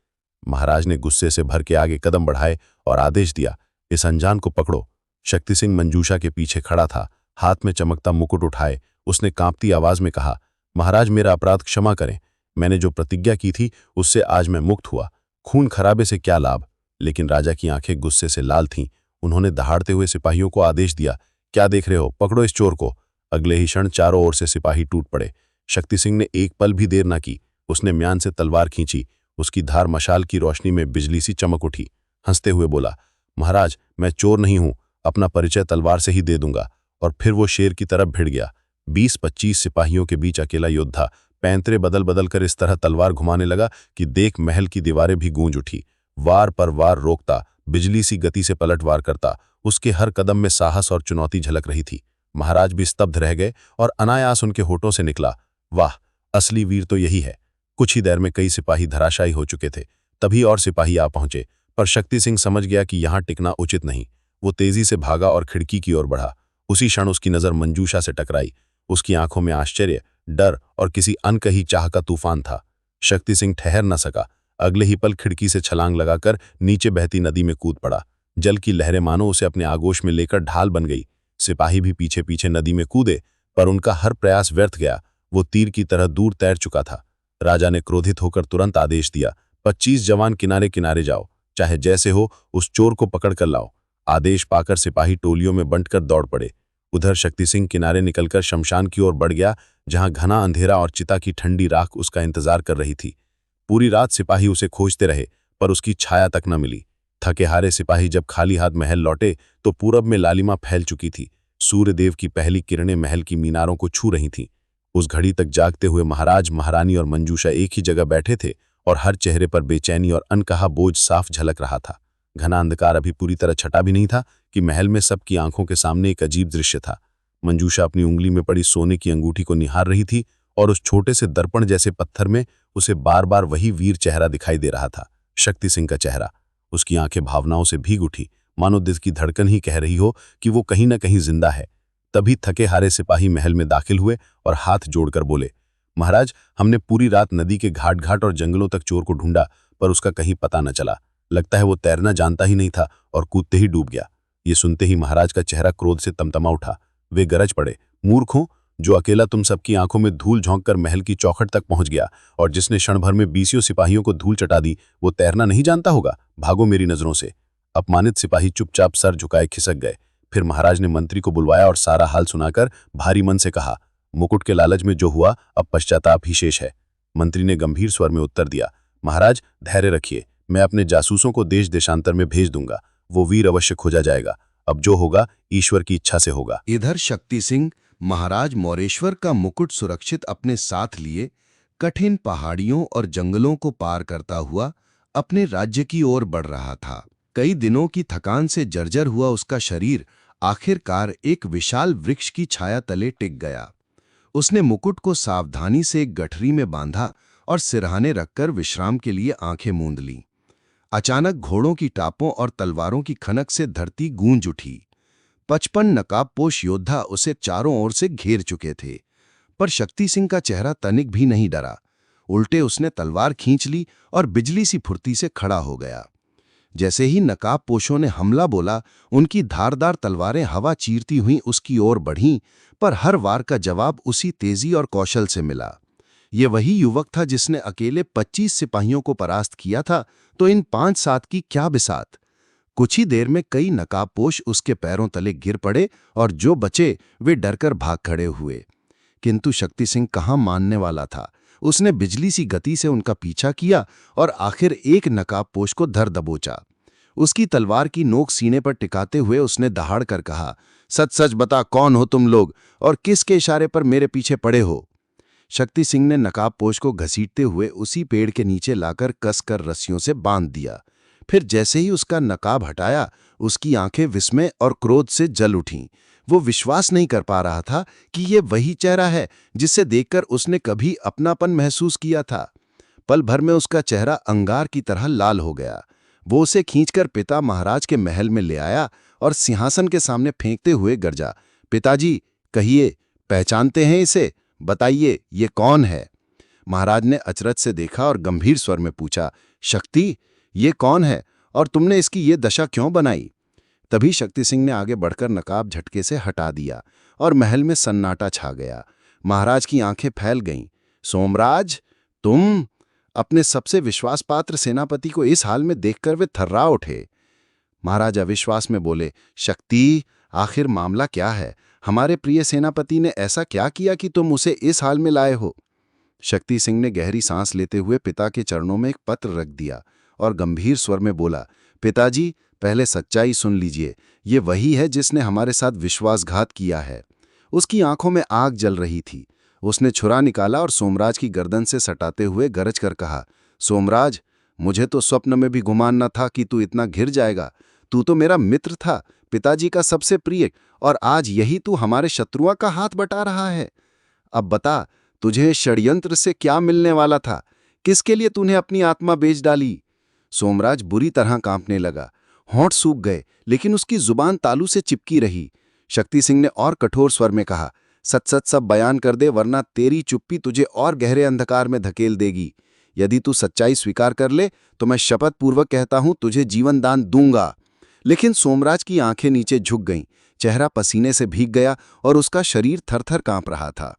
महाराज ने गुस्से से भर के आगे कदम बढ़ाए और आदेश दिया, इस अनजान को पकड़ो। शक्ति सिंह मंजूषा के पीछे खड़ा था, हाथ में चमकता मुकुट उठाए। उसने कांपती आवाज में कहा, महाराज मेरा अपराध क्षमा करें। मैंने जो प्रतिज्ञा की थी उससे आज मैं मुक्त हुआ। खून खराबे से क्या लाभ। लेकिन राजा की आंखें गुस्से से लाल थीं। उन्होंने दहाड़ते हुए सिपाहियों को आदेश दिया, क्या देख रहे हो, पकड़ो इस चोर को। अगले ही क्षण चारों ओर से सिपाही टूट पड़े। शक्ति सिंह ने एक पल भी देर न की। उसने म्यान से तलवार खींची। उसकी धार मशाल की रोशनी में बिजली सी चमक उठी। हंसते हुए बोला, महाराज मैं चोर नहीं हूं, अपना परिचय तलवार से ही दे दूंगा। और फिर वो शेर की तरफ भिड़ गया। 20-25 सिपाहियों के बीच अकेला योद्धा पैंतरे बदल बदल कर इस तरह तलवार घुमाने लगा कि देख महल की दीवारें भी गूंज उठी। वार पर वार रोकता, बिजली सी गति से पलटवार करता, उसके हर कदम में साहस और चुनौती झलक रही थी। महाराज भी स्तब्ध रह गए और अनायास उनके होठों से निकला, वाह, असली वीर तो यही है। कुछ ही देर में कई सिपाही धराशायी हो चुके थे। तभी और सिपाही आ पहुंचे, पर शक्ति सिंह समझ गया कि यहां टिकना उचित नहीं। वो तेजी से भागा और खिड़की की ओर बढ़ा। उसी क्षण उसकी नजर मंजूषा से टकराई। उसकी आंखों में आश्चर्य, डर और किसी अनकही चाह का तूफान था। शक्ति सिंह ठहर न सका। अगले ही पल खिड़की से छलांग लगाकर नीचे बहती नदी में कूद पड़ा। जल की लहरें मानो उसे अपने आगोश में लेकर ढाल बन गई। सिपाही भी पीछे पीछे नदी में कूदे, पर उनका हर प्रयास व्यर्थ गया। वो तीर की तरह दूर तैर चुका था। राजा ने क्रोधित होकर तुरंत आदेश दिया, 25 जवान किनारे किनारे जाओ, चाहे जैसे हो उस चोर को पकड़ कर लाओ। आदेश पाकर सिपाही टोलियों में बंटकर दौड़ पड़े। उधर शक्ति सिंह किनारे निकलकर शमशान की ओर बढ़ गया, जहां घना अंधेरा और चिता की ठंडी राख उसका इंतजार कर रही थी। पूरी रात सिपाही उसे खोजते रहे, पर उसकी छाया तक न मिली। थके हारे सिपाही जब खाली हाथ महल लौटे तो पूरब में लालिमा फैल चुकी थी। सूर्यदेव की पहली किरणें महल की मीनारों को छू रही थीं। उस घड़ी तक जागते हुए महाराज, महारानी और मंजूषा एक ही जगह बैठे थे और हर चेहरे पर बेचैनी और अनकहा बोझ साफ झलक रहा था। घना अंधकार अभी पूरी तरह छटा भी नहीं था कि महल में सबकी आंखों के सामने एक अजीब दृश्य था। मंजूषा अपनी उंगली में पड़ी सोने की अंगूठी को निहार रही थी और उस छोटे से दर्पण जैसे पत्थर में उसे बार बार वही वीर चेहरा दिखाई दे रहा था, शक्ति सिंह का चेहरा। उसकी आंखें भावनाओं से भीग उठी, मानो दिल की धड़कन ही कह रही हो कि वो कहीं न कहीं जिंदा है। तभी थके हारे सिपाही महल में दाखिल हुए और हाथ जोड़कर बोले, महाराज, हमने पूरी रात नदी के घाट घाट और जंगलों तक चोर को ढूंढा, पर उसका कहीं पता न चला। लगता है वो तैरना जानता ही नहीं था और कूदते ही डूब गया। ये सुनते ही महाराज का चेहरा क्रोध से तमतमा उठा। वे गरज पड़े, मूर्खों, जो अकेला तुम सबकी आंखों में धूल झोंक कर महल की चौखट तक पहुंच गया और जिसने क्षण भर में 20 सिपाहियों को धूल चटा दी, वो तैरना नहीं जानता होगा? भागो मेरी नजरों से। अपमानित सिपाही चुपचाप सर झुकाए खिसक गए। फिर महाराज ने मंत्री को बुलवाया और सारा हाल सुनाकर भारी मन से कहा, मुकुट के लालच में जो हुआ अब पश्चाताप ही शेष है। मंत्री ने गंभीर स्वर में उत्तर दिया, महाराज धैर्य रखिए, मैं अपने जासूसों को देश देशांतर में भेज दूंगा, वो वीर अवश्य खोजा जाएगा। अब जो होगा ईश्वर की इच्छा से होगा। इधर शक्ति सिंह महाराज मौरेश्वर का मुकुट सुरक्षित अपने साथ लिए कठिन पहाड़ियों और जंगलों को पार करता हुआ अपने राज्य की ओर बढ़ रहा था। कई दिनों की थकान से जर्जर हुआ उसका शरीर आखिरकार एक विशाल वृक्ष की छाया तले टिक गया। उसने मुकुट को सावधानी से एक गठरी में बांधा और सिरहाने रखकर विश्राम के लिए आंखें मूंद लीं। अचानक घोड़ों की टापों और तलवारों की खनक से धरती गूंज उठी। 55 नकाबपोश योद्धा उसे चारों ओर से घेर चुके थे, पर शक्ति सिंह का चेहरा तनिक भी नहीं डरा। उल्टे उसने तलवार खींच ली और बिजली सी फुर्ती से खड़ा हो गया। जैसे ही नकाबपोशों ने हमला बोला, उनकी धारदार तलवारें हवा चीरती हुई उसकी ओर बढ़ीं, पर हर वार का जवाब उसी तेजी और कौशल से मिला। ये वही युवक था जिसने अकेले 25 सिपाहियों को परास्त किया था, तो इन 5-7 की क्या बिसात। कुछ ही देर में कई नकाबपोश उसके पैरों तले गिर पड़े और जो बचे वे डरकर भाग खड़े हुए। किंतु शक्ति सिंह कहाँ मानने वाला था। उसने बिजली सी गति से उनका पीछा किया और आखिर एक नकाबपोश को धर दबोचा। उसकी तलवार की नोक सीने पर टिकाते हुए उसने दहाड़ कर कहा, सच सच बता, कौन हो तुम लोग और किसके इशारे पर मेरे पीछे पड़े हो? शक्ति सिंह ने नकाबपोश को घसीटते हुए उसी पेड़ के नीचे लाकर कसकर रस्सियों से बांध दिया। फिर जैसे ही उसका नकाब हटाया, उसकी आंखें विस्मय और क्रोध से जल उठीं। वो विश्वास नहीं कर पा रहा था कि ये वही चेहरा है जिसे देखकर उसने कभी अपनापन महसूस किया था। पल भर में उसका चेहरा अंगार की तरह लाल हो गया। वो उसे खींचकर पिता महाराज के महल में ले आया और सिंहासन के सामने फेंकते हुए गरजा, पिताजी कहिए, पहचानते हैं इसे? बताइए ये कौन है? महाराज ने अचरज से देखा और गंभीर स्वर में पूछा, शक्ति ये कौन है और तुमने इसकी ये दशा क्यों बनाई? तभी शक्ति सिंह ने आगे बढ़कर नकाब झटके से हटा दिया और महल में सन्नाटा छा गया। महाराज की आंखें फैल गईं। सोमराज, तुम? अपने सबसे विश्वासपात्र सेनापति को इस हाल में देखकर वे थर्रा उठे। महाराज अविश्वास में बोले, शक्ति आखिर मामला क्या है? हमारे प्रिय सेनापति ने ऐसा क्या किया कि तुम उसे इस हाल में लाए हो? शक्ति सिंह ने गहरी सांस लेते हुए पिता के चरणों में एक पत्र रख दिया और गंभीर स्वर में बोला, पिताजी पहले सच्चाई सुन लीजिए, ये वही है जिसने हमारे साथ विश्वासघात किया है। उसकी आंखों में आग जल रही थी। उसने छुरा निकाला और सोमराज की गर्दन से सटाते हुए गरज कर कहा, सोमराज, मुझे तो स्वप्न में भी गुमान न था कि तू इतना घिर जाएगा। तू तो मेरा मित्र था, पिताजी का सबसे प्रिय, और आज यही तू हमारे शत्रुओं का हाथ बटा रहा है। अब बता, तुझे षड्यंत्र से क्या मिलने वाला था? किसके लिए तूने अपनी आत्मा बेच डाली? सोमराज बुरी तरह कांपने लगा। होंठ सूख गए, लेकिन उसकी जुबान तालू से चिपकी रही। शक्ति सिंह ने और कठोर स्वर में कहा, सच सच सब बयान कर दे, वरना तेरी चुप्पी तुझे और गहरे अंधकार में धकेल देगी। यदि तू सच्चाई स्वीकार कर ले तो मैं शपथ पूर्वक कहता हूं तुझे जीवन दान दूंगा। लेकिन सोमराज की आंखें नीचे झुक गईं, चेहरा पसीने से भीग गया और उसका शरीर थरथर कांप रहा था।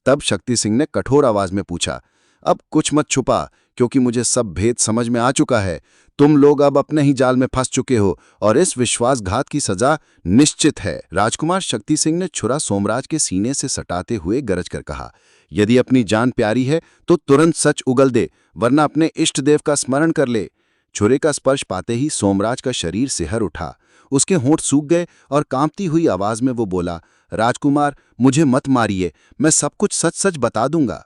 तब शक्ति सिंह ने कठोर आवाज में पूछा, अब कुछ मत छुपा, क्योंकि मुझे सब भेद समझ में आ चुका है। तुम लोग अब अपने ही जाल में फंस चुके हो और इस विश्वासघात की सजा निश्चित है। राजकुमार शक्ति सिंह ने छुरा सोमराज के सीने से सटाते हुए गरज कर कहा, यदि अपनी जान प्यारी है तो तुरंत सच उगल दे, वरना अपने इष्ट देव का स्मरण कर ले। छुरे का स्पर्श पाते ही सोमराज का शरीर सिहर उठा। उसके होंठ सूख गए और कांपती हुई आवाज में वो बोला, राजकुमार मुझे मत मारिए, मैं सब कुछ सच सच बता दूंगा।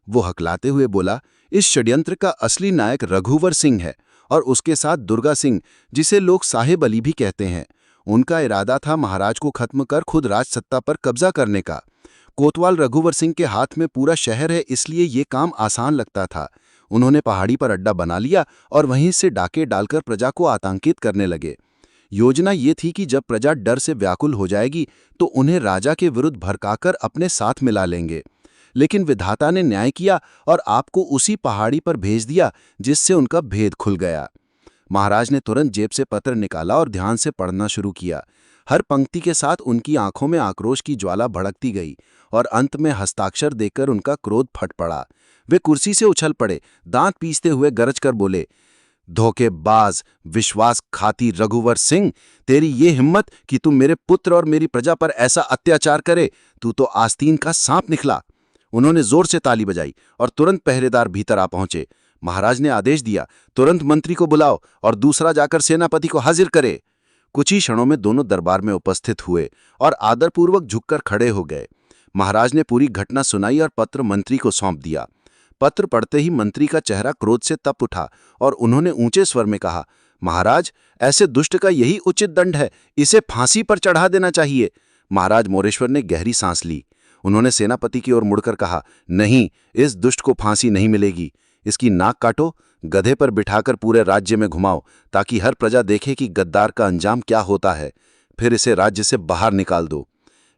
वो हकलाते हुए बोला, इस षड्यंत्र का असली नायक रघुवर सिंह है और उसके साथ दुर्गा सिंह, जिसे लोग साहेब अली भी कहते हैं। उनका इरादा था महाराज को खत्म कर खुद राजसत्ता पर कब्जा करने का। कोतवाल रघुवर सिंह के हाथ में पूरा शहर है, इसलिए ये काम आसान लगता था। उन्होंने पहाड़ी पर अड्डा बना लिया और वहीं से डाके डालकर प्रजा को आतंकित करने लगे। योजना ये थी कि जब प्रजा डर से व्याकुल हो जाएगी तो उन्हें राजा के विरुद्ध भड़काकर अपने साथ मिला लेंगे। लेकिन विधाता ने न्याय किया और आपको उसी पहाड़ी पर भेज दिया, जिससे उनका भेद खुल गया। महाराज ने तुरंत जेब से पत्र निकाला और ध्यान से पढ़ना शुरू किया। हर पंक्ति के साथ उनकी आंखों में आक्रोश की ज्वाला भड़कती गई और अंत में हस्ताक्षर देकर उनका क्रोध फट पड़ा। वे कुर्सी से उछल पड़े, दांत पीसते हुए गरज कर बोले, धोखेबाज, विश्वासघाती रघुवर सिंह, तेरी ये हिम्मत कि तू मेरे पुत्र और मेरी प्रजा पर ऐसा अत्याचार करे, तू तो आस्तीन का सांप निकला। उन्होंने जोर से ताली बजाई और तुरंत पहरेदार भीतर आ पहुंचे। महाराज ने आदेश दिया, तुरंत मंत्री को बुलाओ और दूसरा जाकर सेनापति को हाजिर करे। कुछ ही क्षणों में दोनों दरबार में उपस्थित हुए और आदरपूर्वक झुककर खड़े हो गए। महाराज ने पूरी घटना सुनाई और पत्र मंत्री को सौंप दिया। पत्र पढ़ते ही मंत्री का चेहरा क्रोध से तप उठा और उन्होंने ऊंचे स्वर में कहा, महाराज, ऐसे दुष्ट का यही उचित दंड है, इसे फांसी पर चढ़ा देना चाहिए। महाराज मोरेश्वर ने गहरी सांस ली। उन्होंने सेनापति की ओर मुड़कर कहा, नहीं, इस दुष्ट को फांसी नहीं मिलेगी। इसकी नाक काटो, गधे पर बिठाकर पूरे राज्य में घुमाओ, ताकि हर प्रजा देखे कि गद्दार का अंजाम क्या होता है। फिर इसे राज्य से बाहर निकाल दो।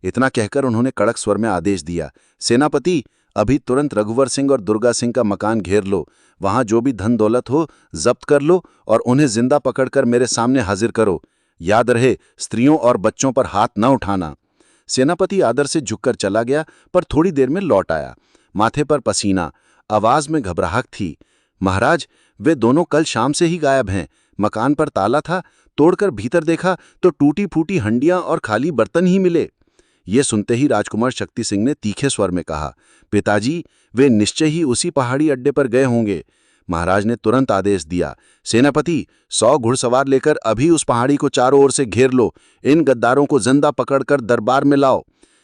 इतना कहकर उन्होंने कड़क स्वर में आदेश दिया, सेनापति, अभी तुरंत रघुवर सिंह और दुर्गा सिंह का मकान घेर लो। वहां जो भी धन दौलत हो जब्त कर लो और उन्हें जिंदा पकड़कर मेरे सामने हाजिर करो। याद रहे, स्त्रियों और बच्चों पर हाथ न उठाना। सेनापति आदर से झुककर चला गया, पर थोड़ी देर में लौट आया। माथे पर पसीना, आवाज में घबराहट थी। महाराज, वे दोनों कल शाम से ही गायब हैं। मकान पर ताला था, तोड़कर भीतर देखा तो टूटी फूटी हंडियां और खाली बर्तन ही मिले। ये सुनते ही राजकुमार शक्ति सिंह ने तीखे स्वर में कहा, पिताजी, वे निश्चय ही उसी पहाड़ी अड्डे पर गए होंगे। महाराज ने तुरंत आदेश दिया, सेनापति, 100 घुड़सवार लेकर अभी उस पहाड़ी को चारों ओर से घेर लो। इन गद्दारों को जिंदा पकड़कर दरबार में लाओ।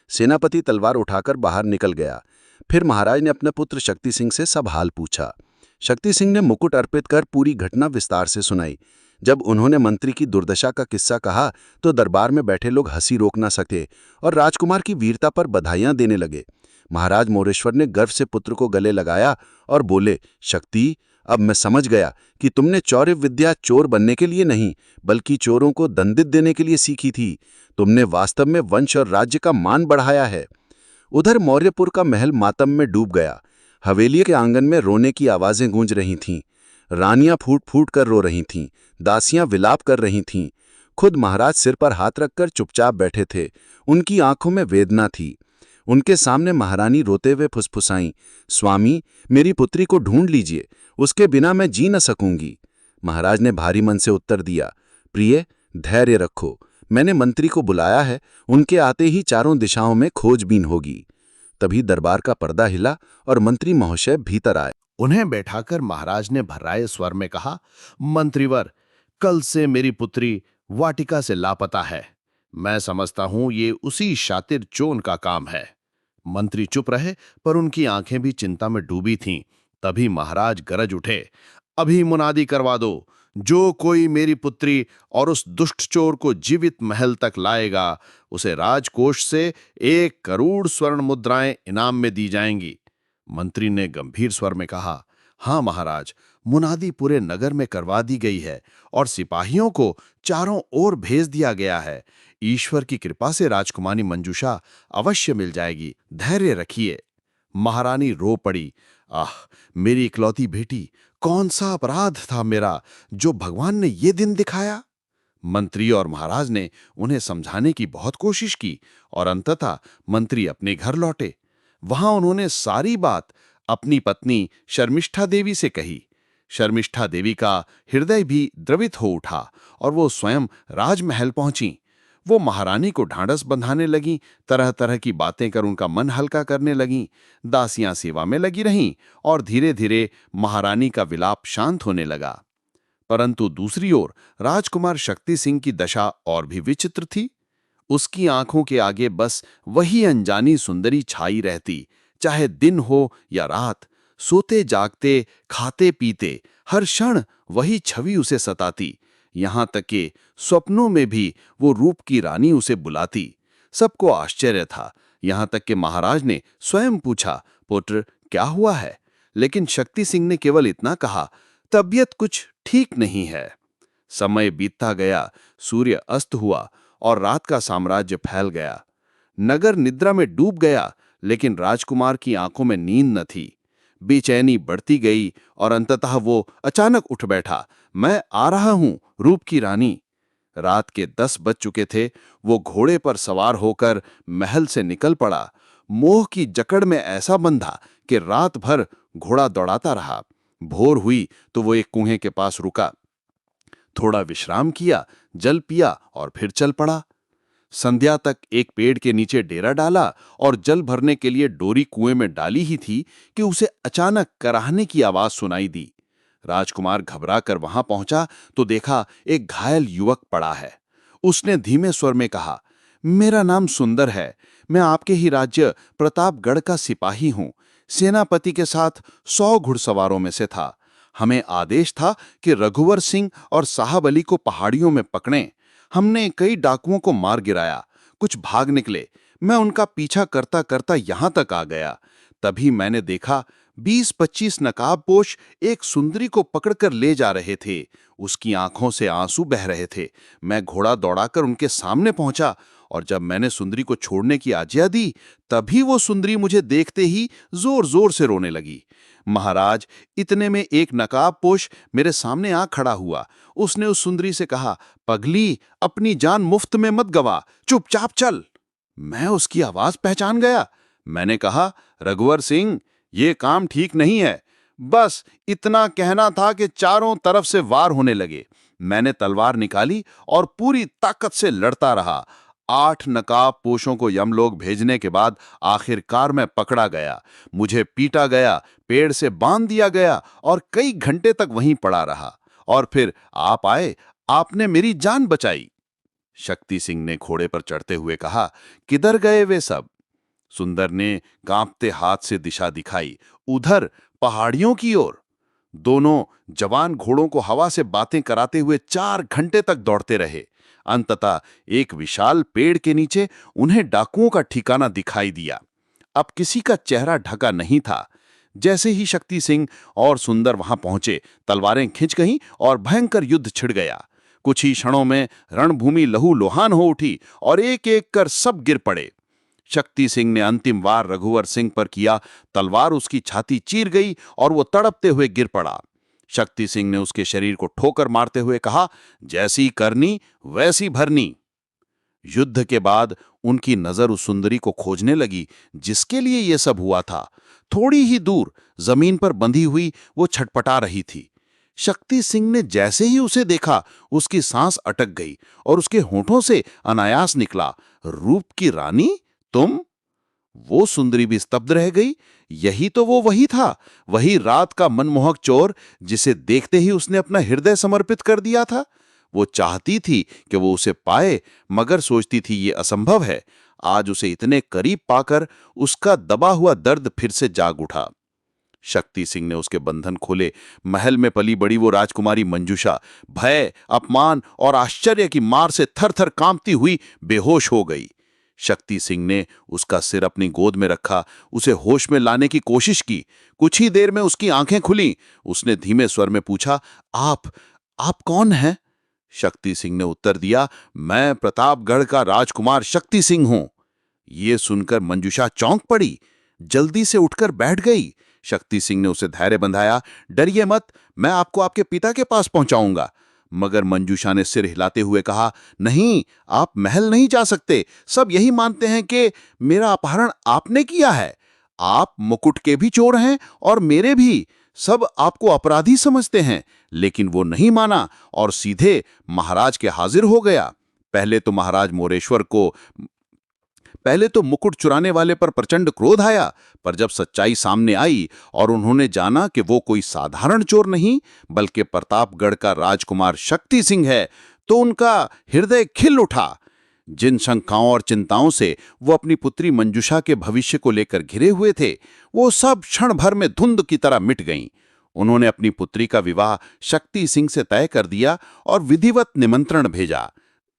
सेनापति तलवार उठाकर बाहर निकल गया। फिर महाराज ने अपने पुत्र शक्ति सिंह से सब हाल पूछा। शक्ति सिंह ने मुकुट अर्पित कर पूरी घटना विस्तार से सुनाई। जब उन्होंने मंत्री की दुर्दशा का किस्सा कहा तो दरबार में बैठे लोग हंसी रोक न सके और राजकुमार की वीरता पर बधाइयां देने लगे। महाराज मोरेश्वर ने गर्व से पुत्र को गले लगाया और बोले, शक्ति, अब मैं समझ गया कि तुमने चौर्य विद्या चोर बनने के लिए नहीं, बल्कि चोरों को दंडित देने के लिए सीखी थी। तुमने वास्तव में वंश और राज्य का मान बढ़ाया है। उधर मौर्यपुर का महल मातम में डूब गया। हवेली के आंगन में रोने की आवाजें गूंज रही थीं। रानियां फूट फूट कर रो रही थीं, दासियां विलाप कर रही थीं। खुद महाराज सिर पर हाथ रखकर चुपचाप बैठे थे। उनकी आंखों में वेदना थी। उनके सामने महारानी रोते हुए फुसफुसाईं, स्वामी, मेरी पुत्री को ढूंढ लीजिए, उसके बिना मैं जी न सकूंगी। महाराज ने भारी मन से उत्तर दिया, प्रिय, धैर्य रखो, मैंने मंत्री को बुलाया है, उनके आते ही चारों दिशाओं में खोजबीन होगी। तभी दरबार का पर्दा हिला और मंत्री महोदय भीतर आए। उन्हें बैठाकर महाराज ने भर्राए स्वर में कहा, मंत्रीवर, कल से मेरी पुत्री वाटिका से लापता है। मैं समझता हूं ये उसी शातिर चोन का काम है। मंत्री चुप रहे, पर उनकी आंखें भी चिंता में डूबी थीं। तभी महाराज गरज उठे, अभी मुनादी करवा दो। जो कोई मेरी पुत्री और उस दुष्ट चोर को जीवित महल तक लाएगा, उसे राजकोष से 1 करोड़ स्वर्ण मुद्राएं इनाम में दी जाएंगी। मंत्री ने गंभीर स्वर में कहा, हां महाराज, मुनादी पूरे नगर में करवा दी गई है और सिपाहियों को चारों ओर भेज दिया गया है। ईश्वर की कृपा से राजकुमारी मंजूषा अवश्य मिल जाएगी, धैर्य रखिए। महारानी रो पड़ी, आह, मेरी इकलौती बेटी, कौन सा अपराध था मेरा जो भगवान ने ये दिन दिखाया। मंत्री और महाराज ने उन्हें समझाने की बहुत कोशिश की और अंततः मंत्री अपने घर लौटे। वहां उन्होंने सारी बात अपनी पत्नी शर्मिष्ठा देवी से कही। शर्मिष्ठा देवी का हृदय भी द्रवित हो उठा और वो स्वयं राजमहल पहुंची। वो महारानी को ढांढस बंधाने लगीं, तरह तरह की बातें कर उनका मन हल्का करने लगीं। दासियां सेवा में लगी रहीं और धीरे धीरे महारानी का विलाप शांत होने लगा। परंतु दूसरी ओर राजकुमार शक्ति सिंह की दशा और भी विचित्र थी। उसकी आंखों के आगे बस वही अनजानी सुंदरी छाई रहती, चाहे दिन हो या रात। सोते जागते, खाते पीते, हर क्षण वही छवि उसे सताती। यहां तक कि स्वप्नों में भी वो रूप की रानी उसे बुलाती। सबको आश्चर्य था, यहां तक कि महाराज ने स्वयं पूछा, पुत्र, क्या हुआ है? लेकिन शक्ति सिंह ने केवल इतना कहा, तबीयत कुछ ठीक नहीं है। समय बीतता गया, सूर्य अस्त हुआ और रात का साम्राज्य फैल गया। नगर निद्रा में डूब गया, लेकिन राजकुमार की आंखों में नींद न थी। बेचैनी बढ़ती गई और अंततः वो अचानक उठ बैठा, मैं आ रहा हूं, रूप की रानी। रात के 10 बज चुके थे। वो घोड़े पर सवार होकर महल से निकल पड़ा। मोह की जकड़ में ऐसा बंधा कि रात भर घोड़ा दौड़ाता रहा। भोर हुई तो वो एक कुएं के पास रुका, थोड़ा विश्राम किया, जल पिया और फिर चल पड़ा। संध्या तक एक पेड़ के नीचे डेरा डाला और जल भरने के लिए डोरी कुएं में डाली ही थी कि उसे अचानक कराहने की आवाज सुनाई दी। राजकुमार घबरा कर वहां पहुंचा तो देखा एक घायल युवक पड़ा है। उसने धीमे स्वर में कहा, मेरा नाम सुंदर है, मैं आपके ही राज्य प्रतापगढ़ का सिपाही हूं। सेनापति के साथ 100 घुड़सवारों में से था। हमें आदेश था कि रघुवर सिंह और साहब अली को पहाड़ियों में पकड़ें। हमने कई डाकुओं को मार गिराया, कुछ भाग निकले। मैं उनका पीछा करता करता यहां तक आ गया। तभी मैंने देखा 20-25 नकाबपोश एक सुंदरी को पकड़कर ले जा रहे थे। उसकी आंखों से आंसू बह रहे थे। मैं घोड़ा दौड़ाकर उनके सामने पहुंचा और जब मैंने सुंदरी को छोड़ने की आज्ञा दी, तभी वो सुंदरी मुझे देखते ही जोर जोर से रोने लगी। महाराज, इतने में एक नकाबपोश मेरे सामने आ खड़ा हुआ। उसने उस सुंदरी से कहा, पगली, अपनी जान मुफ्त में मत गवा, चुपचाप चल। मैं उसकी आवाज पहचान गया। मैंने कहा, रघुवर सिंह, ये काम ठीक नहीं है। बस इतना कहना था कि चारों तरफ से वार होने लगे। मैंने तलवार निकाली और पूरी ताकत से लड़ता रहा। 8 नकाबपोशों को यमलोक भेजने के बाद आखिरकार मैं पकड़ा गया। मुझे पीटा गया, पेड़ से बांध दिया गया और कई घंटे तक वहीं पड़ा रहा। और फिर आप आए, आपने मेरी जान बचाई। शक्ति सिंह ने घोड़े पर चढ़ते हुए कहा, किधर गए वे सब? सुंदर ने कांपते हाथ से दिशा दिखाई, उधर पहाड़ियों की ओर। दोनों जवान घोड़ों को हवा से बातें कराते हुए 4 घंटे तक दौड़ते रहे। अंततः एक विशाल पेड़ के नीचे उन्हें डाकुओं का ठिकाना दिखाई दिया। अब किसी का चेहरा ढका नहीं था। जैसे ही शक्ति सिंह और सुंदर वहां पहुंचे, तलवारें खिंच गईं और भयंकर युद्ध छिड़ गया। कुछ ही क्षणों में रणभूमि लहूलुहान हो उठी और एक एक कर सब गिर पड़े। शक्ति सिंह ने अंतिम वार रघुवर सिंह पर किया। तलवार उसकी छाती चीर गई और वो तड़पते हुए गिर पड़ा। शक्ति सिंह ने उसके शरीर को ठोकर मारते हुए कहा, जैसी करनी वैसी भरनी। युद्ध के बाद उनकी नजर उस सुंदरी को खोजने लगी जिसके लिए यह सब हुआ था। थोड़ी ही दूर जमीन पर बंधी हुई वो छटपटा रही थी। शक्ति सिंह ने जैसे ही उसे देखा, उसकी सांस अटक गई और उसके होठों से अनायास निकला, रूप की रानी तुम? वो सुंदरी भी स्तब्ध रह गई। यही तो वो वही था, वही रात का मनमोहक चोर जिसे देखते ही उसने अपना हृदय समर्पित कर दिया था। वो चाहती थी कि वो उसे पाए, मगर सोचती थी ये असंभव है। आज उसे इतने करीब पाकर उसका दबा हुआ दर्द फिर से जाग उठा। शक्ति सिंह ने उसके बंधन खोले। महल में पली बड़ी वो राजकुमारी मंजूषा भय, अपमान और आश्चर्य की मार से थर-थर कांपती हुई बेहोश हो गई। शक्ति सिंह ने उसका सिर अपनी गोद में रखा, उसे होश में लाने की कोशिश की। कुछ ही देर में उसकी आंखें खुली। उसने धीमे स्वर में पूछा, आप कौन हैं? शक्ति सिंह ने उत्तर दिया, मैं प्रतापगढ़ का राजकुमार शक्ति सिंह हूं। ये सुनकर मंजूषा चौंक पड़ी, जल्दी से उठकर बैठ गई। शक्ति सिंह ने उसे धैर्य बंधाया, डरिए मत, मैं आपको आपके पिता के पास पहुंचाऊंगा। मगर मंजूषा ने सिर हिलाते हुए कहा, नहीं, आप महल नहीं जा सकते। सब यही मानते हैं कि मेरा अपहरण आपने किया है। आप मुकुट के भी चोर हैं और मेरे भी। सब आपको अपराधी समझते हैं। लेकिन वो नहीं माना और सीधे महाराज के हाजिर हो गया। पहले तो मुकुट चुराने वाले पर प्रचंड क्रोध आया, पर जब सच्चाई सामने आई और उन्होंने जाना कि वो कोई साधारण चोर नहीं बल्कि प्रतापगढ़ का राजकुमार शक्ति सिंह है, तो उनका हृदय खिल उठा। जिन शंकाओं और चिंताओं से वो अपनी पुत्री मंजूषा के भविष्य को लेकर घिरे हुए थे, वो सब क्षण भर में धुंध की तरह मिट गईं। उन्होंने अपनी पुत्री का विवाह शक्ति सिंह से तय कर दिया और विधिवत निमंत्रण भेजा।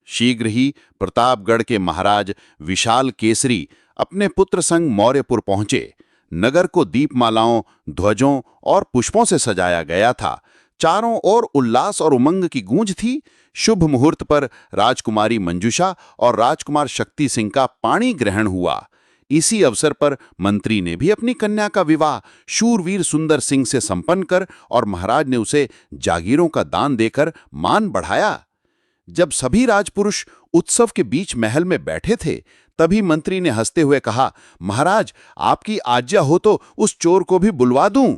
शीघ्र ही प्रतापगढ़ के महाराज विशाल केसरी अपने पुत्र संग मौर्यपुर पहुंचे। नगर को दीपमालाओं, ध्वजों और पुष्पों से सजाया गया था। चारों ओर उल्लास और उमंग की गूंज थी। शुभ मुहूर्त पर राजकुमारी मंजूषा और राजकुमार शक्ति सिंह का पाणी ग्रहण हुआ। इसी अवसर पर मंत्री ने भी अपनी कन्या का विवाह शूरवीर सुंदर सिंह से संपन्न कर और महाराज ने उसे जागीरों का दान देकर मान बढ़ाया। जब सभी राजपुरुष उत्सव के बीच महल में बैठे थे, तभी मंत्री ने हंसते हुए कहा, महाराज, आपकी आज्ञा हो तो उस चोर को भी बुलवा दूं।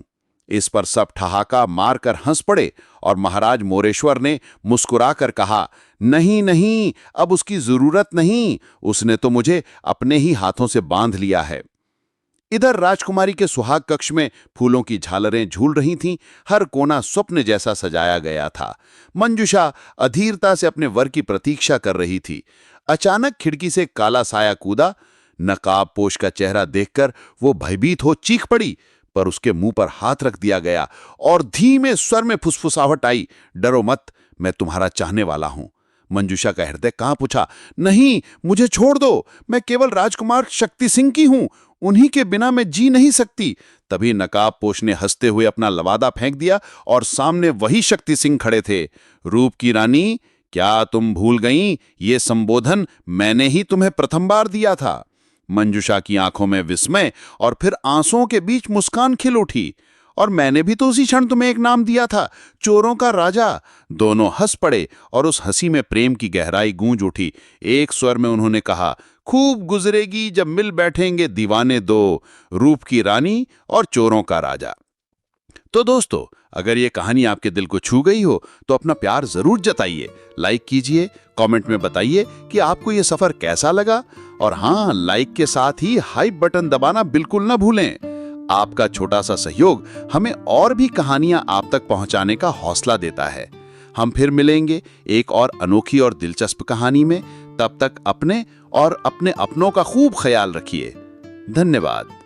इस पर सब ठहाका मारकर हंस पड़े और महाराज मोरेश्वर ने मुस्कुराकर कहा, नहीं नहीं, अब उसकी जरूरत नहीं, उसने तो मुझे अपने ही हाथों से बांध लिया है। इधर राजकुमारी के सुहाग कक्ष में फूलों की झालरें झूल रही थीं, हर कोना स्वप्न जैसा सजाया गया था। मंजुषा अधीरता से अपने वर की प्रतीक्षा कर रही थी। अचानक खिड़की से काला साया कूदा। नकाबपोश का चेहरा देखकर वो भयभीत हो चीख पड़ी, पर उसके मुंह पर हाथ रख दिया गया और धीमे स्वर में फुसफुसाहट आई, डरो मत, मैं तुम्हारा चाहने वाला हूं। मंजुषा का हृदय कांप उठा, नहीं, मुझे छोड़ दो, मैं केवल राजकुमार शक्ति सिंह की हूं, उन्हीं के बिना मैं जी नहीं सकती। तभी नकाबपोश ने हंसते हुए अपना लवादा फेंक दिया और सामने वही शक्ति सिंह खड़े थे। रूप की रानी, क्या तुम भूल गईं? ये संबोधन मैंने ही तुम्हें प्रथम बार दिया था। मंजुषा की आंखों में विस्मय और फिर आंसुओं के बीच मुस्कान खिल उठी। और मैंने भी तो उसी क्षण तुम्हें एक नाम दिया था, चोरों का राजा। दोनों हंस पड़े और उस हंसी में प्रेम की गहराई गूंज उठी। एक स्वर में उन्होंने कहा, खूब गुजरेगी जब मिल बैठेंगे दीवाने दो, रूप की रानी और चोरों का राजा। तो दोस्तों, अगर ये कहानी आपके दिल को छू गई हो तो अपना प्यार जरूर जताइए, लाइक कीजिए, कमेंट में बताइए कि आपको ये सफर कैसा लगा। और हाँ, लाइक के साथ ही हाइप बटन दबाना बिल्कुल ना भूलें। आपका छोटा सा सहयोग हमें और भी कहानियां आप तक पहुंचाने का हौसला देता है। हम फिर मिलेंगे एक और अनोखी और दिलचस्प कहानी में। तब तक अपने और अपने अपनों का खूब ख्याल रखिए। धन्यवाद।